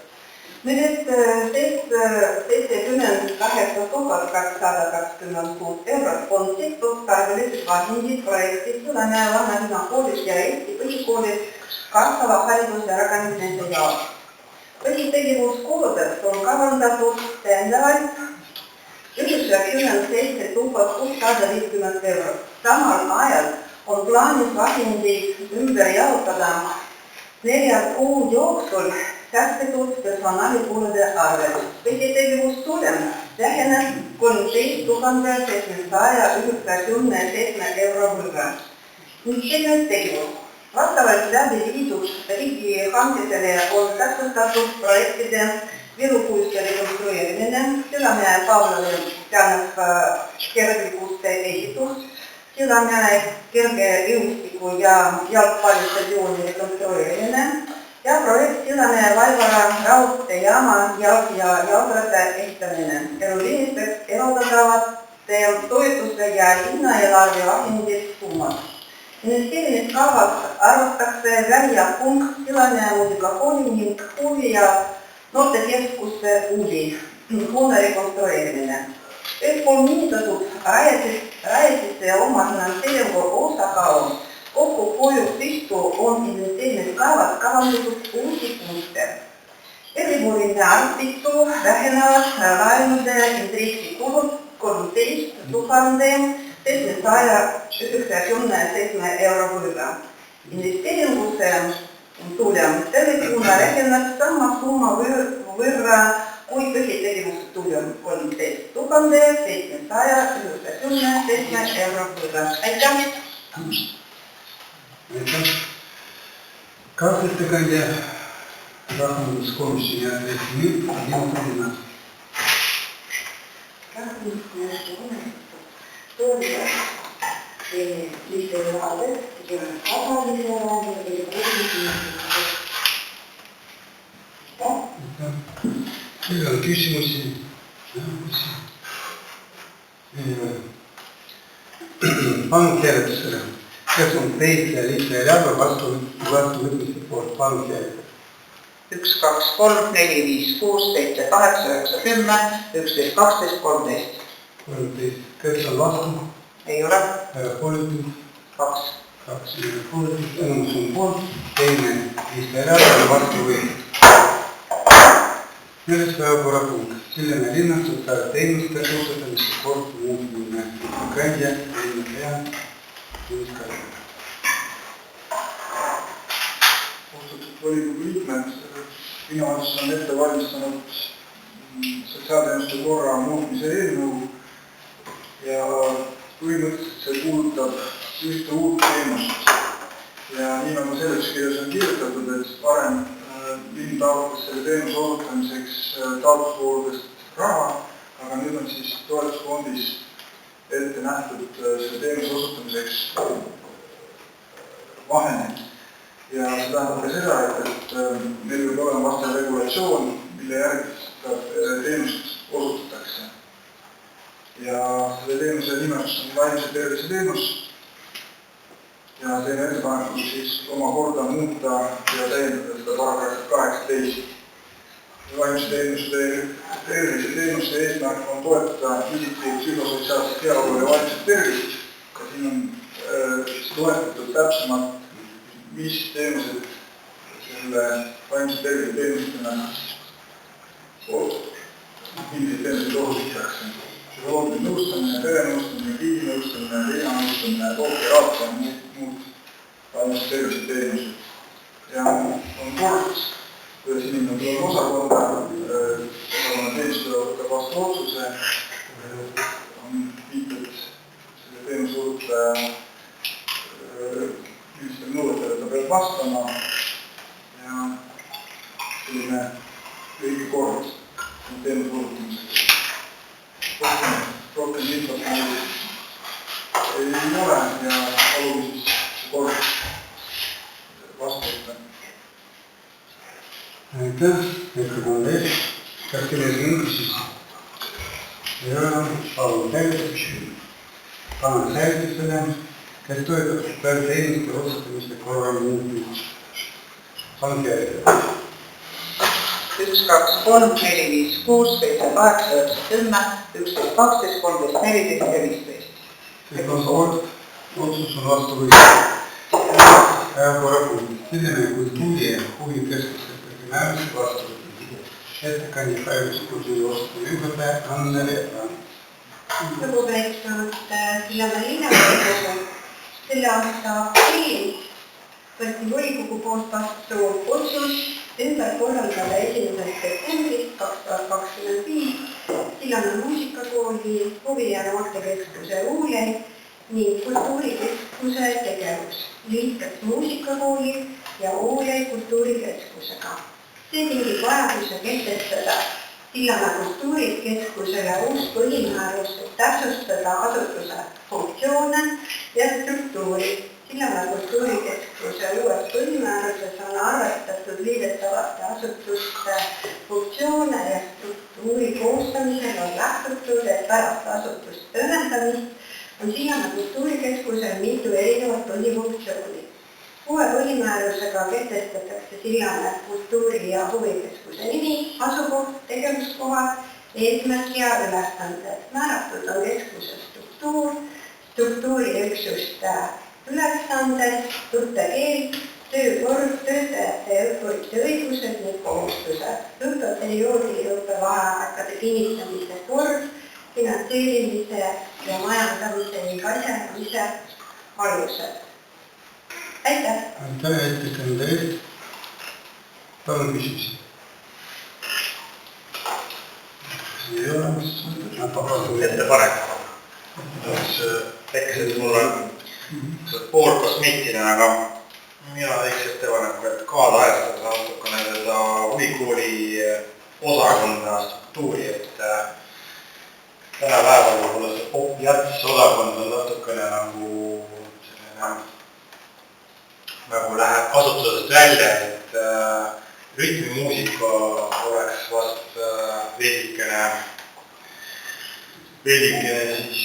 Millest 78 226 eurot on sihtotstarbelised vahendid projekti Sillamäe Vana-Linna koolid ja Eesti põhikoolid kasvava hariduse rakendamise jaoks. Põhitegevuskuludeks on kavandatud täiendavalt 97 650 eurot. Samal ajal on plaanis vahendid ümber jaotada 4 kuu jooksul säästetud personalikulude arvel. Põhitegevustulem väheneb 13 797 euro võrra. Selline tegevus vastavalt läbi viidud riigihanketele on tähtsustatud projektide Viru-Kuuske rekonstrueerimine, Sillamäe Pavlovi tänav kerglikuste ehitus, Sillamäe kergejõustiku ja jalgpallistadiooni rekonstrueerimine ja projekt Sillamäe Vaivara raudteejaama jalg- ja jalgratta ehitamine. Eluliinisteks eraldatavate toetuste ja linnaeelarve vahendid summad. Investeerimiskavas arvatakse välja punkt Sillamäe muusikakooli ning huvi- ja noortekeskuste hoone rekonstrueerimine. Eespool nimetatud rajatiste omafinantseeringu osakaal kokkuhoiuksistu on investeerimiskavas kavandatud uusi punkte. Erivuurimine arvpitu vähenevad laenude intressikulud 13 797 euro võrra. Investeeringusse tulem tervikuna väheneb sama summa võrra kui põhitegevuse tulem 13 797 euro võrra. Aitäh! Kas ettekandja rahanduskomisjoni aseesimees Dino Kudina? Rahanduskomisjoni toetab liikmeelarve ja tavaliseelarve ja Meil on küsimusi. Palun hääletusele. Kes on teise liikmeelarve vastuvõtmise poolt? Palun hääletusele. 1, 2, 3, 4, 5, 6, 7, 8, 9, 10, 11, 12, 13. 13. Kes on vastu? Ei ole? Erapooletud? 2. 2 erapooletud. Enamus on poolt. Teine liikmeelarve on vastu võetud. 4. päevakorrapunkt. Sillamäe linna sotsiaalteenuste osutamise kord muutmine. Ettekandja linnapeja Tõnis Kalju. Austatud volikogu liikmed, linnavalitsus on ette valmistanud sotsiaalteenuste korra muutmise eelnõu ja põhimõtteliselt see puudutab ühte uut teenust. Ja nii nagu seletuskirjas on kirjutatud, et varem linn taotles selle teenuse osutamiseks taotlusvoorudest raha, aga nüüd on siis toetusfondis ette nähtud selle teenuse osutamiseks vahendid. Ja see tähendab ka seda, et meil võib olema vastav regulatsioon, mille järgi teenust osutatakse. Ja selle teenuse nimetus on vaimse tervise teenus. Ja teeme ettepaneku siis omakorda muuta ja täiendada seda paragrahvi 18. Vaimse tervise teenuste eesmärk on toetada isiku psühhosotsiaalset heaolu ja vaimset tervist. Ka siin on toetatud täpsemalt, mis teenused selle vaimse tervise teenustena milliseid teenuseid osutatakse. Psühholoogiline nõustamine, perenõustamine, kliininõustamine, linnanõustamine, tooteraapia ja muud vaimse tervise teenused. Ja on kord, kuidas inimene tuleb osakonda teenistuja võtab vastu otsuse, on viitud selle teenuse osutaja millistele nõuetele ta peab vastama ja selline õige kord teenuse osutamiseks. aitäh, ettekande eest. Kas kellelgi on küsimusi? Ei ole, palun täienduseks. Panen säilitusele, kes toetab teenuste otsustamiste korral muutmist. Palun teada. 1, 2, 3, 4, 5, 6, 7, 8, 9, 10, 11, 12, 13, 14 ja 15. Kõik on poolt, otsus on vastu võetud. Päevakorrapunkt. Selline kultuuri- ja huvikeskuste määruse vastu võetud. Ettekandja Päevuskultuuri osakonna juhataja Anneli Rand. Lugupeetud Sillamäe linnavolikogu, selle aasta aprillis võeti volikogu poolt vastu otsus ümber korraldada 1. septembrist 2025 Sillamäe muusikakooli, huvi- ja noortekeskuse Uulei ning kultuurikeskuse tegevus liites muusikakooli ja Uulei kultuurikeskusega. See tingib vajaduse kehtestada Sillamäe kultuurikeskusele uus põhimäärus, et täpsustada asutuse funktsioone ja struktuuri. Sillamäe kultuurikeskuse uues põhimääruses on arvestatud liidetavate asutuste funktsioone ja struktuuri koostamisel on lähtutud, et pärast asutuste ühendamist on Sillamäe kultuurikeskusel mitu erinevat põhifunktsiooni. Uue põhimäärusega kehtestatakse Sillamäe kultuuri- ja huvikeskuse nimi, asukoht, tegevuskohad, eesmärk ja ülesanded. Määratud on keskuse struktuur, struktuuriüksuste ülesanded, õppekeel, töökord, töötajate ja õppurite õigused ning kohustused, õppeperioodi ja õppevaheaegade kinnitamise kord, finantseerimise ja majandamise ning asjamise alused. Aitäh! Aitäh ettekande eest. Palun küsimusi. Ei ole, mis ettepanek. Tekkis, et mul on pool kosmeetiline, aga mina teeks ettepaneku, et kaasajastada natukene seda huvikooli osakonna struktuuri, et tänapäeval võib-olla see pop-jats osakond on natukene nagu läheb kasutusest välja, et rütmimuusika oleks vast veidikene siis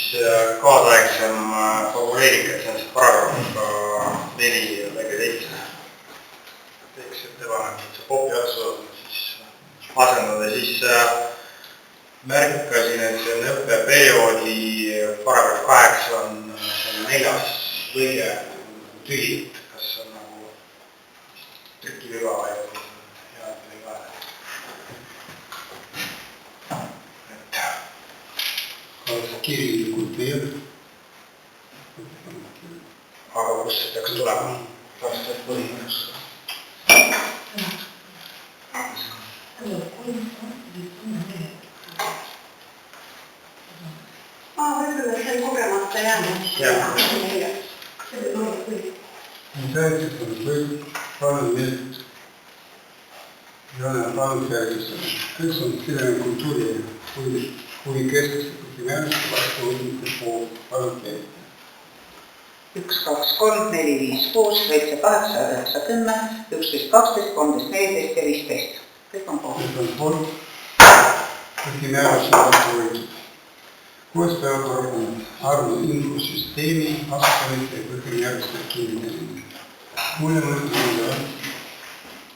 kaasaegsem fabuleerik, et see on siis paragrahv 4 lõige 7. Teeks ettepanek, et see popi-jatsu siis asendada, siis märkasin, et see on õppeperioodi paragrahv 8 on 4. lõige tühi. Trükiviga või head või vahe. Kas kirjalikult ei ole? Aga kus see peaks tulema? Vastab põhimäärus. Võib-olla see on kogemata jäänud. See võib olla kõik. Säilitusele kõik, palun nüüd. Joana, palun säilitusele. Kõik on Sillamäe kultuuri- ja huvikeskuste määruse vastu võtmiste poolt. Palun teid. 1, 2, 3, 4, 5, 6, 7, 8, 9, 10, 11, 12, 13, 14 ja 15. Kõik on poolt. Kõik on poolt. Kõiki määruse vastu võetud. 6. päevakorrapunkt. Arvu infosüsteemi asutamiste ja põhimääruse kinnitamine. Mulle mõtlesime.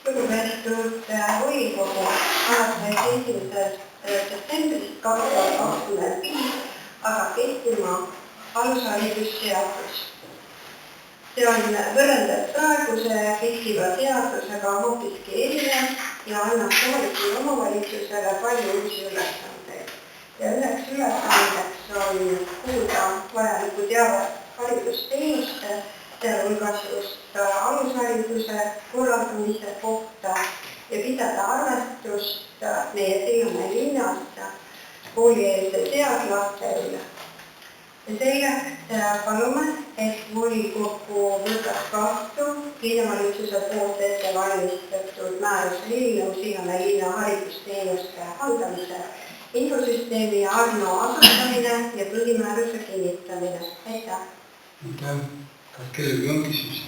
Lugupeetud volikogu, alates 1. septembrist 2025 aga kehtima alusharidusseadus. See on võrreldes praeguse kehtiva seadusega hoopiski erinev ja annab kohalikule omavalitsusele palju uusi ülesandeid. Ja üheks ülesandeks on kuulda vajalikku teavet haridusteenuste, sealhulgas just alushariduse korraldamise kohta ja pidada arvestust meie Sillamäe linnas koolieelse seadlaste üle. Selleks palume, et volikogu võtaks vastu linnavalitsuse poolt ette valmistatud määruse eelnõu Sillamäe linna haridusteenuste haldamise, infosüsteemi ja Arno asutamine ja põhimääruse kinnitamine. Aitäh! Aitäh! Kas kellelgi on küsimusi?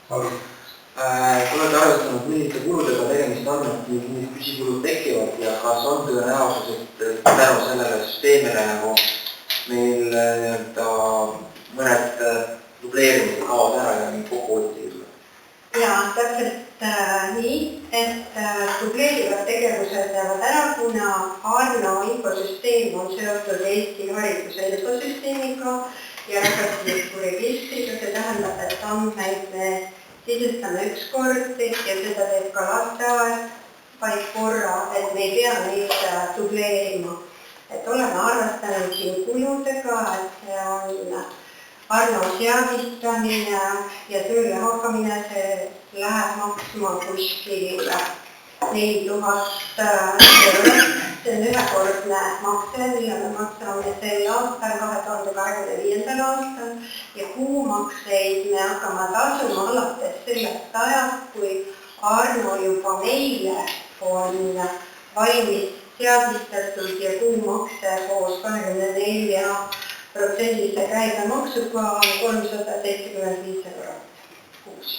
Palun. Kuna te arvestate arvestanud, milliste kuludega tegemist on, millised püsikulud tekivad ja kas on tõenäosus, et tänu sellele süsteemile nagu meil mõned dubleerimised kaovad ära ja mingi kokkuhoid ei tule? Ja täpselt nii, et dubleerivad tegevused jäävad ära, kuna Arno infosüsteem on seotud Eesti hariduse infosüsteemiga ja rahvastiku registriga, see tähendab, et andmeid me sisestame üks kord ja seda teeb ka lasteaed vaid korra, et me ei pea neid dubleerima. Et oleme arvestanud siin kuludega, et see on Arno seadistamine ja tööle hakkamine, see läheb maksma kuskil 4000 eurot. See on ühekordne makse, mille me maksame sel aastal, 2025. aastal ja kuumakseid me hakkame tasuma alates sellest ajast, kui Arno juba meile on valmis seadistatud ja kuumakse koos 24% käibemaksuga on 375 eurot kuus.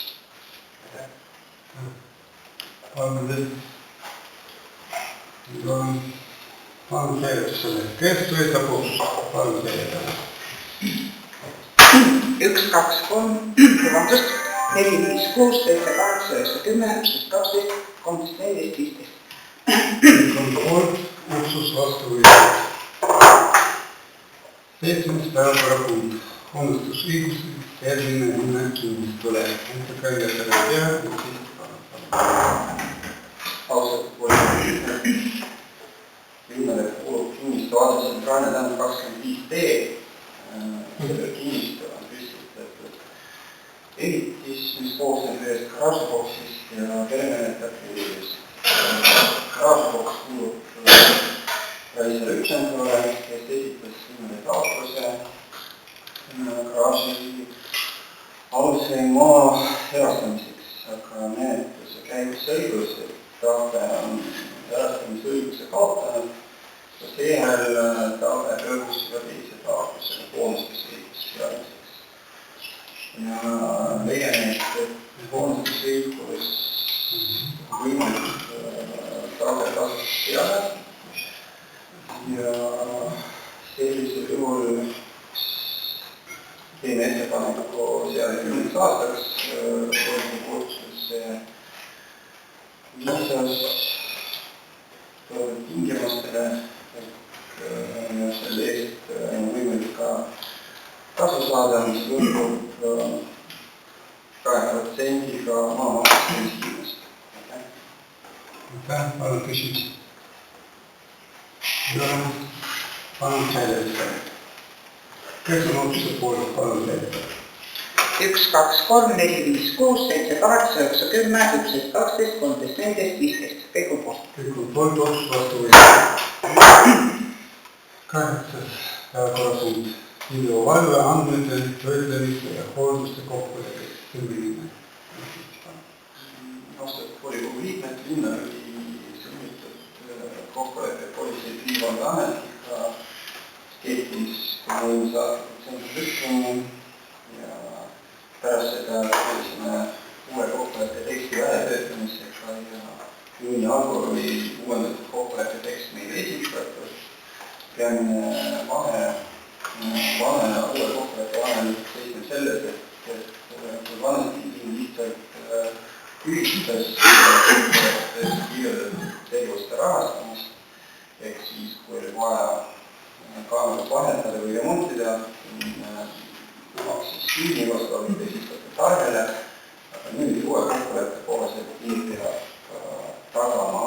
Palun selgitusele. Kes töötab koos? Palun selgitusele. 1, 2, 3, 4, 5, 6, 7, 8, 9, 10, 11, 12, 13, 14, 15. Kontroll, otsus vastu võetud. 7. päevakorrapunkt. Honestusõiguslik termine hinna kinnistule. Ettekandja tere tea, austatud volikogu linnale kuulub kinnistu aadress Centraalne tänav 25D. Selle kinnistu on püstitatud ehitis, mis koosneb ühest garaažiboksist ja peremenetajatest. Garaažiboks kuulub Raisa Lüksendole, kes esitas linnale taotluse garaaži aluse maa erastamiseks, aga menetluse käigus selgus, et taotlja on erastamisõiguse kaotanud ja seejärel taotlja pöördus läbi taotlusega boonustusõiguse seadmiseks. Ja leian, et boonustusõigus võimalik taotlja tasus peale ja sellisel juhul teeme ettepaneku seale 10 aastaks volikogu viisas tingimustele, et selle eest on võimalik ka tasu saada, mis lõpub 2% maamaksmisest hinnast. Aitäh, palun küsimus. Palun säilitada. Kes on otsuse poolt, palun säilitada. 1, 2, 3, 4, 5, 6, 7, 8, 9, 10, 11, 12, 13, 14, 15. Kõik on poolt. Kõik on poolt, otsus vastu võetud. 8. päevakorrapunkt. Videovalve andmete töötlemiste ja hoolduste kokkulepimine. Austatud volikogu liikmed, linna oli sõlmitud kokkulepe Politsei- ja Piirivalveametiga, kehtis kuni eelmise aasta lõpuni ja pärast seda tegelisime uue kokkuleppe teksti väljatöötamisega ja juuni algul oli uuendatud kokkuleppe tekst meile esitatud. Peamine vahe uue kokkuleppe vahel seisneb selles, et kui vanasti lihtsalt hüvitas kirjeldatud tegevuste rahastamist, ehk siis kui oli vaja kaamerat vahetada või remontida, maksis kinni vastavalt esitatud tarvele, aga nüüd uue kokkuleppe kohaselt peab tagama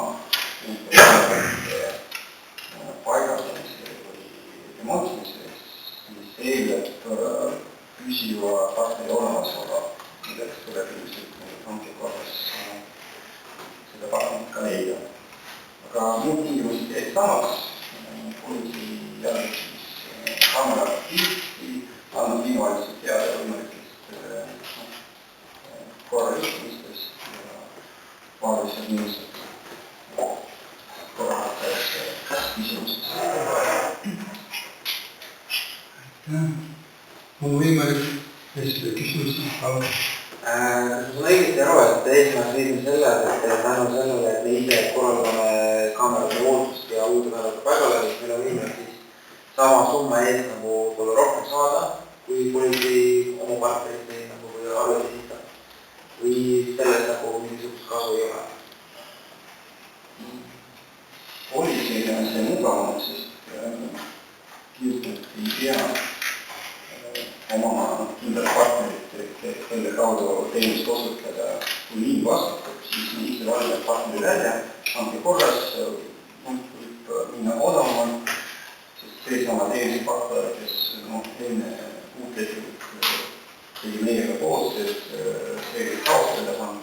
paigaldamise või remontimise, mis eeldab püsiva partneri olemasolu, milleks tuleb ilmselt hanke korras seda partnerit ka leida. Aga muud tingimused jäid samaks, politsei jällegi kaamera pilti, annab linnavalitsusele teada võimalikest korralistumistest ja vaadised inimesed korrakates küsimustes. On võimalik esitada küsimusi, palun. Ma saan õigesti aru, et eesmärk leidme selle, et tänu sellele, et me ise korraldame kaamerate hooldust ja uude kaamerate paigalevist, meil on võimalik siis sama summa eest nagu võib-olla rohkem saada, kui politsei oma partnerite nagu arved esitab. Või sellest nagu mingisugust kasu ei ole? Politseile on see mugavamalt, sest kiirtult ei pea oma kindlat partnerit, kelle kaudu teenust osutada. Kui liin vastutab, siis me ise valime partneri välja, hanke korras, võib minna odavamalt, sest seesama teenusepakkuja, kes enne uut lepingut tegi meiega koostööd, see kaotada saanud.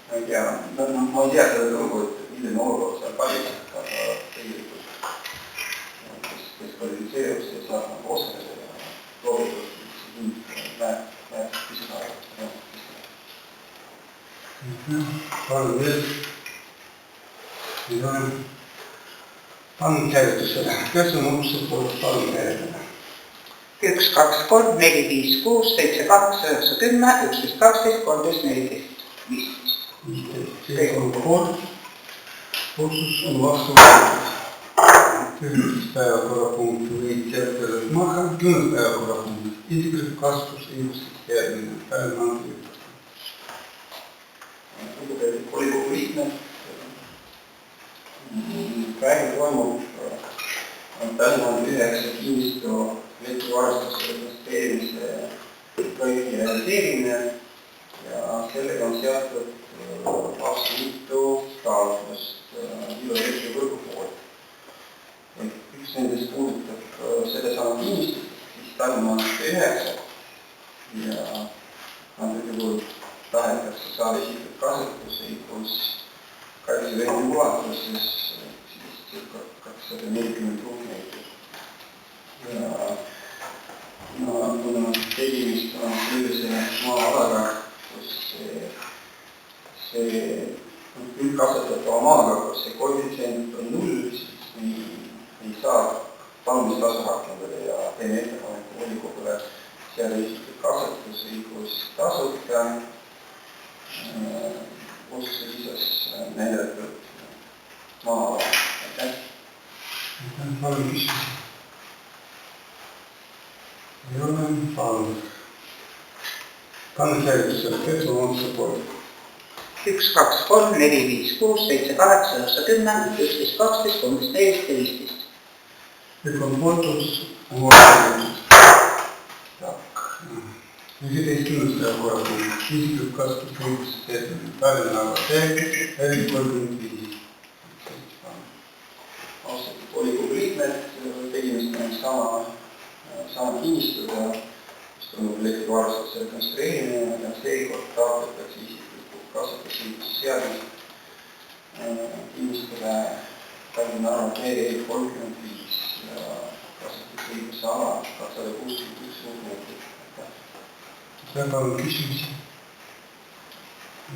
Ma ei tea seda turgu, et milline olukord seal valitselt, aga tegelikult kes kvalifitseerub, see saab nagu osaleda ja loogikult see hind läheb pisut aega. Palun veel. Ei ole andnud käivitusele. Kes on uudse poolt palun käivitada? 1, 2, 3, 4, 5, 6, 7, 8, 9, 10, 11, 12, 13, 14, 15. See on poolt. Otsus on vastu võetud. 9. päevakorrapunkt võid jätkada maha. 10. päevakorrapunkt. Isiklik kasvus õigustest järgmine. Päev Andri ütleb. Lugupeetud volikogu liikmed, praegu toimub Tallinna 9 kinnistu elektrivarustuse investeerimise projekti realiseerimine ja sellega on seatud vastu mitu taotlust Viru elektrivõrgu poolt. Üks nendest puudutab sedasama kinnistut, siis Tallinna 9 ja antud juhul tahetakse saada isiklik kasutusõigus kaitsevendi ulatuses siis circa 240 ruutmeetrit. Ja kuna tegemist on sellise maa-alaga, kus see üldkasutatava maaga, kus see koefitsient on 0, siis me ei saa palumistasu rakendada ja teeme ettepaneku volikogule seada isiklik kasutusõigus tasuta. Otsuse lisas näidatud maa-ala. Aitäh! Palun küsimusi. Ei ole, palun. Kanne käivitusele, kes on otsa poolt? 1, 2, 3, 4, 5, 6, 7, 8, 9, 10, 11, 12, 13, 14 ja 15. Kõik on poolt otsus, on võetud. 11. päevakorrapunkt. Isiklik kasutusõigusest jätmine. Tallinna see, 35. Austatud volikogu liikmed, tegemist on sama kinnistuda, kus toimub elektrivarustuse rekonstrueerimine ja seekord taotletakse isikliku kasutusõiguse seadmist kinnistuda Tallinna Arvateeri 35 ja kasutusõiguse ala 261 ruutmeetrit. Palun küsimusi.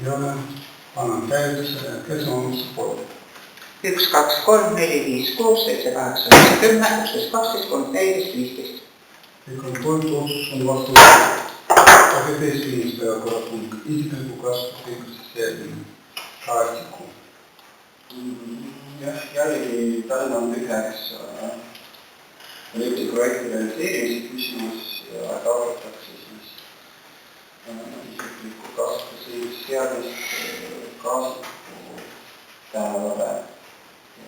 Ei ole, annan käivitusele, kes on otsa poolt? 1, 2, 3, 4, 5, 6, 7, 8, 9, 10, 11, 12, 13, 14, 15. Kõik on poolt, otsus on vastu võetud. 12. päevakorrapunkt. Isikliku kasutusõigusest järgmine. Kaartiku. Jah, jällegi Tallinna 9 elektriprojekti realiseerimise küsimus ja taotletakse siis isikliku kasutusõiguse seadmist Kaasiku tänavale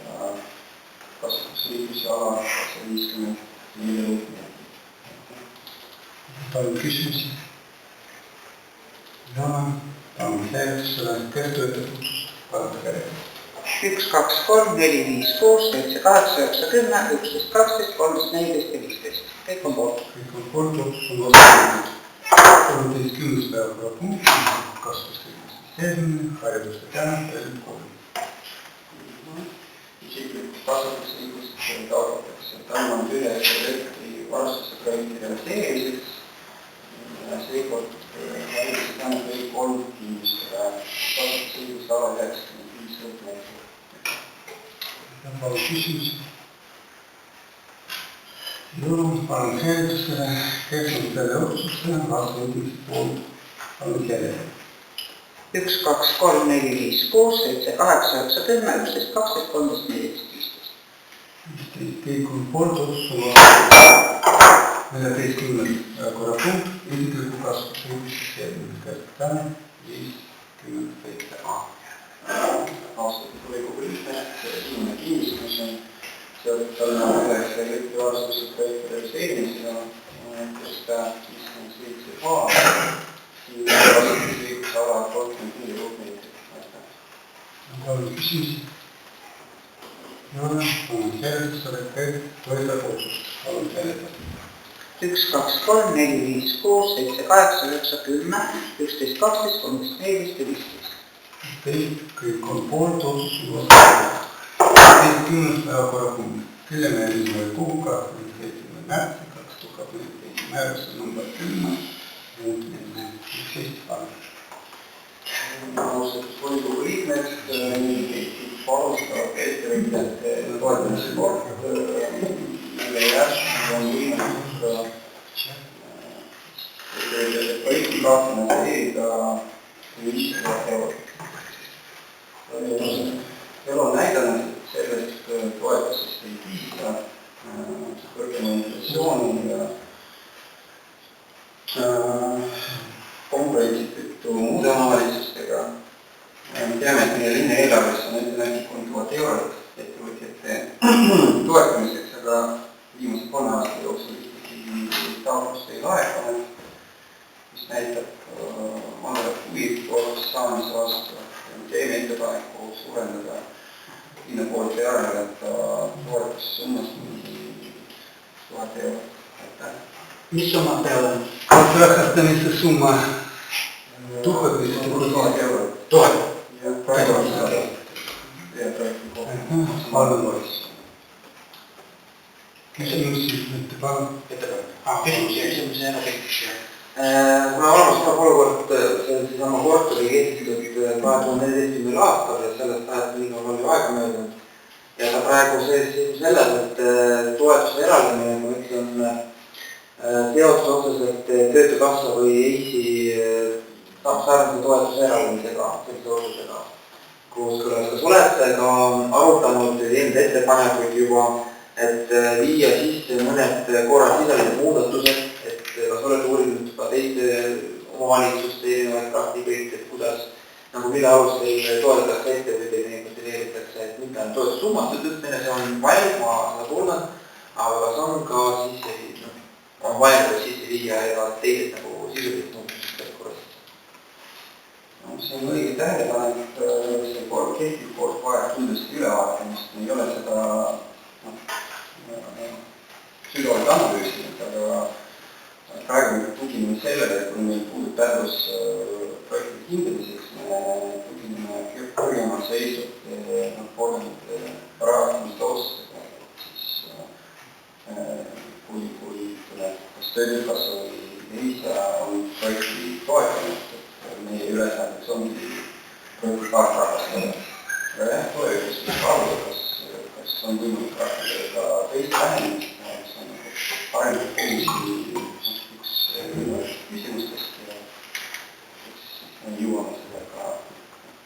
ja kasutusõiguse ala 254 ruutmeetrit. Palun küsimusi. Ja palun käivitusele, kes töötab otsust? Palun käivitusele. 1, 2, 3, 4, 5, 6, 7, 8, 9, 10, 11, 12, 13, 14 ja 15. Kõik on poolt. Kõik on poolt, otsus on vastu võetud. 13. päevakorrapunkt, kasutusõigusest järgmine, hariduste tänapäeval 3. Isikliku kasutusõigust taotletakse Tallinna 9 elektrivarustuse projekti realiseerimiseks ja seekord hariduste tänapäeval 3 kinnistada kasutusõiguse ala 95 ruutmeetrit. Palun küsimusi. Palun hääletusele, kes on selle otsustele vastuvõtmise poolt. Palun hääletada. 1, 2, 3, 4, 5, 6, 7, 8, 9, 10, 11, 12, 13, 14, 15. 15 kõik on poolt otsusele vastuvõtmise. 14. korrapunkt, isikliku kasvatusõigusest järgmine kätte 50 väike A. Austatud volikogu liikmed, esimene kinnistus on seotud Tallinna üheks elektrivarustuse projekti realiseerimisega, kus 57 A, kasutusõiguse ala 34 ruutmeetrit. On olnud küsimusi? Palun hääletusele, et toetab otsust. Palun hääletada. 1, 2, 3, 4, 5, 6, 7, 8, 9, 10, 11, 12, 13, 14 ja 15. Kõik on poolt otsusele vastuvõtmise. 15. päevakorrapunkt. Kellemäärine kuuga 7. märtsi 2014 määruse number 10 muutmine. 11 palun. Austatud volikogu liikmed, palustavad ettevõtjate toetamise poolt, mille järsk on võimalik ettevõtjate projekti kaotama seega 500 eurot. Elu on näidanud, et sellest toetusest ei piisa kõrgema inflatsiooni ja konkurentsitõttu muude omavalitsustega. Me teame, et meie linna eelarves on ette nähtud 3000 eurot ettevõtjate toetamiseks, aga viimase 3 aasta jooksul ikkagi taotlust ei laekunud, mis näitab mandavat huvi toetuse saamise vastu. Me teeme ettepaneku suurendada linna poolt järelevalvata toetussummas mingi 1000 eurot. Aitäh! Mis summad peale on? Rahastamise summa 1000 või 1000 eurot. 1000? Ja praegu on seda projekti kohta. Palun. Küsimusi, ettepanek? Küsimusi enne kõik. Kuna olemasolev olukord, see on seesama kord oli kehtestatud 2014. aastal ja sellest ajast liiga palju aega möödunud. Ja ta praegu seisib selles, et toetuse eraldamine, ma ütlen, seotud otseselt Töötukassa või EIS-i sarnase toetuse eraldamisega, sellise otsusega. Kooskõlas kas olete ka arutanud enda ettepanekuid juba, et viia sisse mõned korra sisalised muudatused, et kas olete uurinud ka teiste omavalitsuste erinevaid praktikaid, et kuidas, nagu mille alusel toetatakse ettevõtteid ja motiveeritakse, et mitte ainult toetussummaste tõstmine, see on vajalik, ma seda pooldan, aga kas on ka on vajalik sisse viia ja teised nagu sisulised muutused korras. See on õige tähelepanek, see kehtiv kord vajab kindlasti ülevaatamist, ei ole seda sügavalt analüüsinud, aga praegu me tugineme sellele, et kui meil puudub pädevus projekti hindamiseks, me tugineme kõrgemal seisnud organite rahastamist otsustega, siis kui kas Töötukassa või EIS on projekti toetanud, et meie ülesandeks ongi projekti kaartrahastada. Aga jah, tulevikus võib kaaluda, kas on võimalik rakendada ka teist lähenemist, mis on arengu komisjoni üks küsimustest ja me jõuame sellega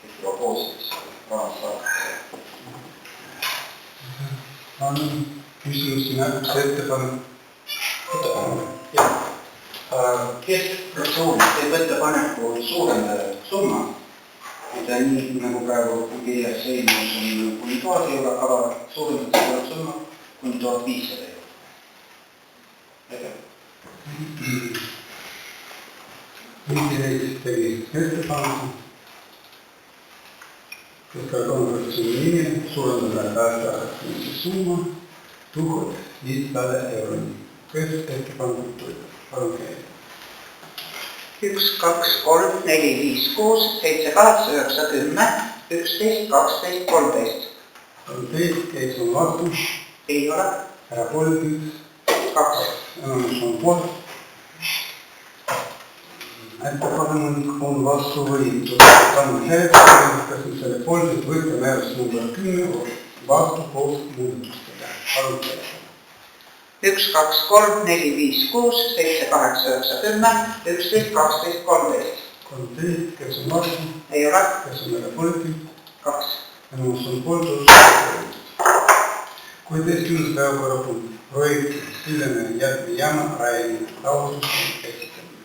kehtiva koostöös raames saada. On küsimusi märkuse ettepanek? Keskfraktsioon teeb ettepaneku suurendada summa, mida nii nagu praegu kirjas eelnõus on kuni 1000 eurot, aga suurendada seda summa kuni 1500 eurot. Riigireis tegi ettepaneku, Keskerakonna nimi suurendada päästearvestamise summa 1500 euroni. Kes ettepaneku toetab? Palun käia. 1, 2, 3, 4, 5, 6, 7, 8, 9, 10, 11, 12, 13. On teist, kes on vastu? Ei ole. Erapooletuid? 2. Enamus on poolt. Ettepanek on vastu võetud. Palun hääletada, kas on selle poolt, et võtta määrus number 10 vastu koos muudatustega. Palun hääletada. 1, 2, 3, 4, 5, 6, 7, 8, 9, 10, 11, 12, 13. 13, kes on vastu, Ei ole. kes on erapooletu, 2. enamus on poolt, otsus. 16. päevakorrapunkt, projekt Sillemäe jäätmejaama rajamine, taotlus esitamine.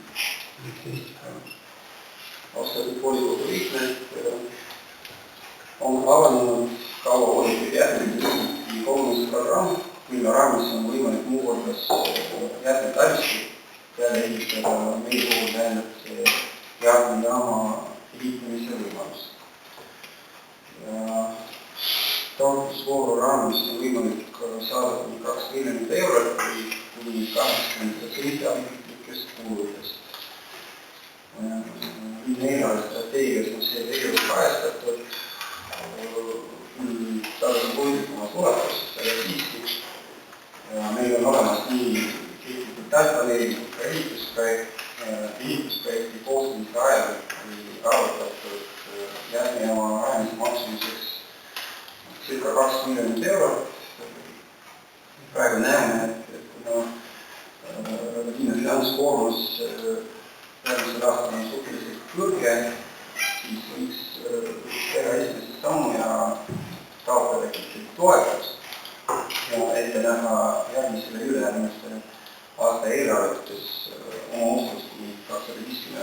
Austatud volikogu liikmed, on avanenud kaua oodatud jäätmete kogumise programm, mille raames on võimalik muu hulgas jäätmetaristu peale ehitada meie puhul tähendab jäätmejaama ehitamise võimalus. Taotlusvooru raames on võimalik saada kuni 2 miljonit eurot või kuni 80% ametlikest kuludest. Eelarvestrateegias on see tegevus kajastatud tagasihoidlikumas ulatuses, aga siiski meil on olemas nii detailplaneeringu ka ehitusprojekti koostamise ajal või arvutatud jäätmejaama rajamise maksumuseks circa 2 miljonit eurot. Praegu näeme, et kuna finantskoormus järgmisel aastal on suhteliselt kõrge, siis võiks teha esimese sammu ja taotleda toetust ja ette näha järgmisele ülejärgmistele aasta eelarvetes oma osalust kuni 250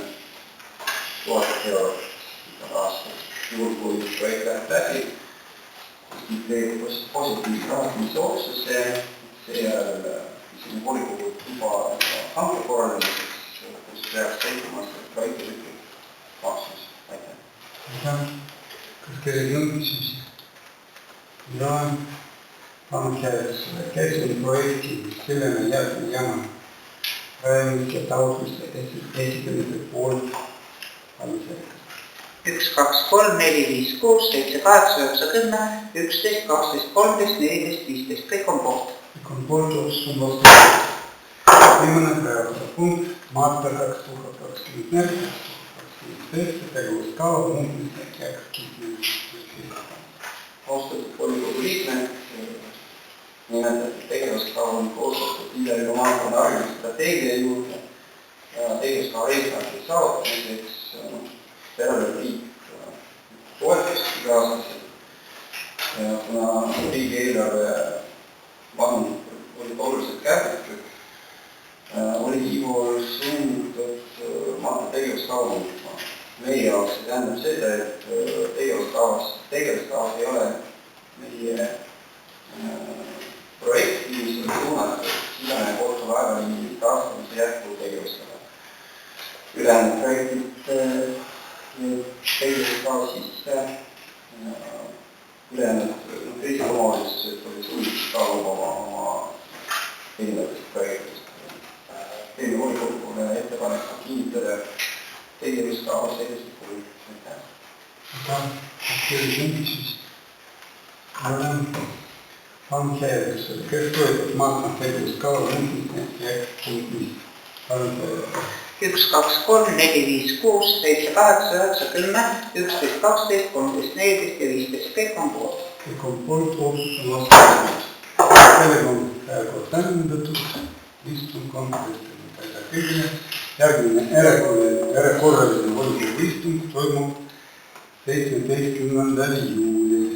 000 eurot igal aastal. Juhul kui projekt läheb läbi, teeb positiivse rahastamise otsuse, seejärel isegi volikogu juba hanke korraldamiseks, kus peaks täituma projekti lõplik maksumus. Aitäh! Kas kellelgi on küsimusi? Ja panen hääletusele, kes on projekti Sillemäe jäätmejaama rajamise taotluste esitamise poolt? 1, 2, 3, 4, 5, 6, 7, 8, 9, 10, 11, 12, 13, 14, 15. Kõik on poolt. Kõik on poolt, otsus on vastu. Viimane päevakorrapunkt, maatär 2024, 2027, tegevuskava muutmise heakskiitmine. Austatud volikogu liikmed, nimetatud tegevuskava on koostatud Ida-Viru maakonna arengustrateegia juurde ja tegevuskava eesmärkide saavutamiseks terve riik toetust iga-aastaselt. Ja kuna riigieelarve vahendid olid oluliselt kärbitud, oli Iivol sunnitud maatär tegevuskava muutma. Meie jaoks see tähendab seda, et tegevuskavas ei ole meie projekti, mis on suunatud Sillemäe Kohtu laevaliini taastamise jätku tegevuskava. Ülejäänud projektid tegevuskava sisse, ülejäänud teised omavalitsused olid sunnitud ka oma erinevatest projektidest. Teeme volikogule ettepaneku kinnitada tegevuskava sellisel. Aitäh! Kas kellelgi on küsimusi? Panen hääletusele, kes toetab maatär tegevuskava muutmist ja heakskiitmist? 1, 2, 3, 4, 5, 6, 7, 8, 9, 10, 11, 12, 13, 14 ja 15. Kõik on poolt. Kõik on poolt, otsus on vastu. Sellega on päevakord täiendatud, istung on lõppenud. Aitäh kõigile. Järgmine erakorraline volikogu istung toimub 17. juulil.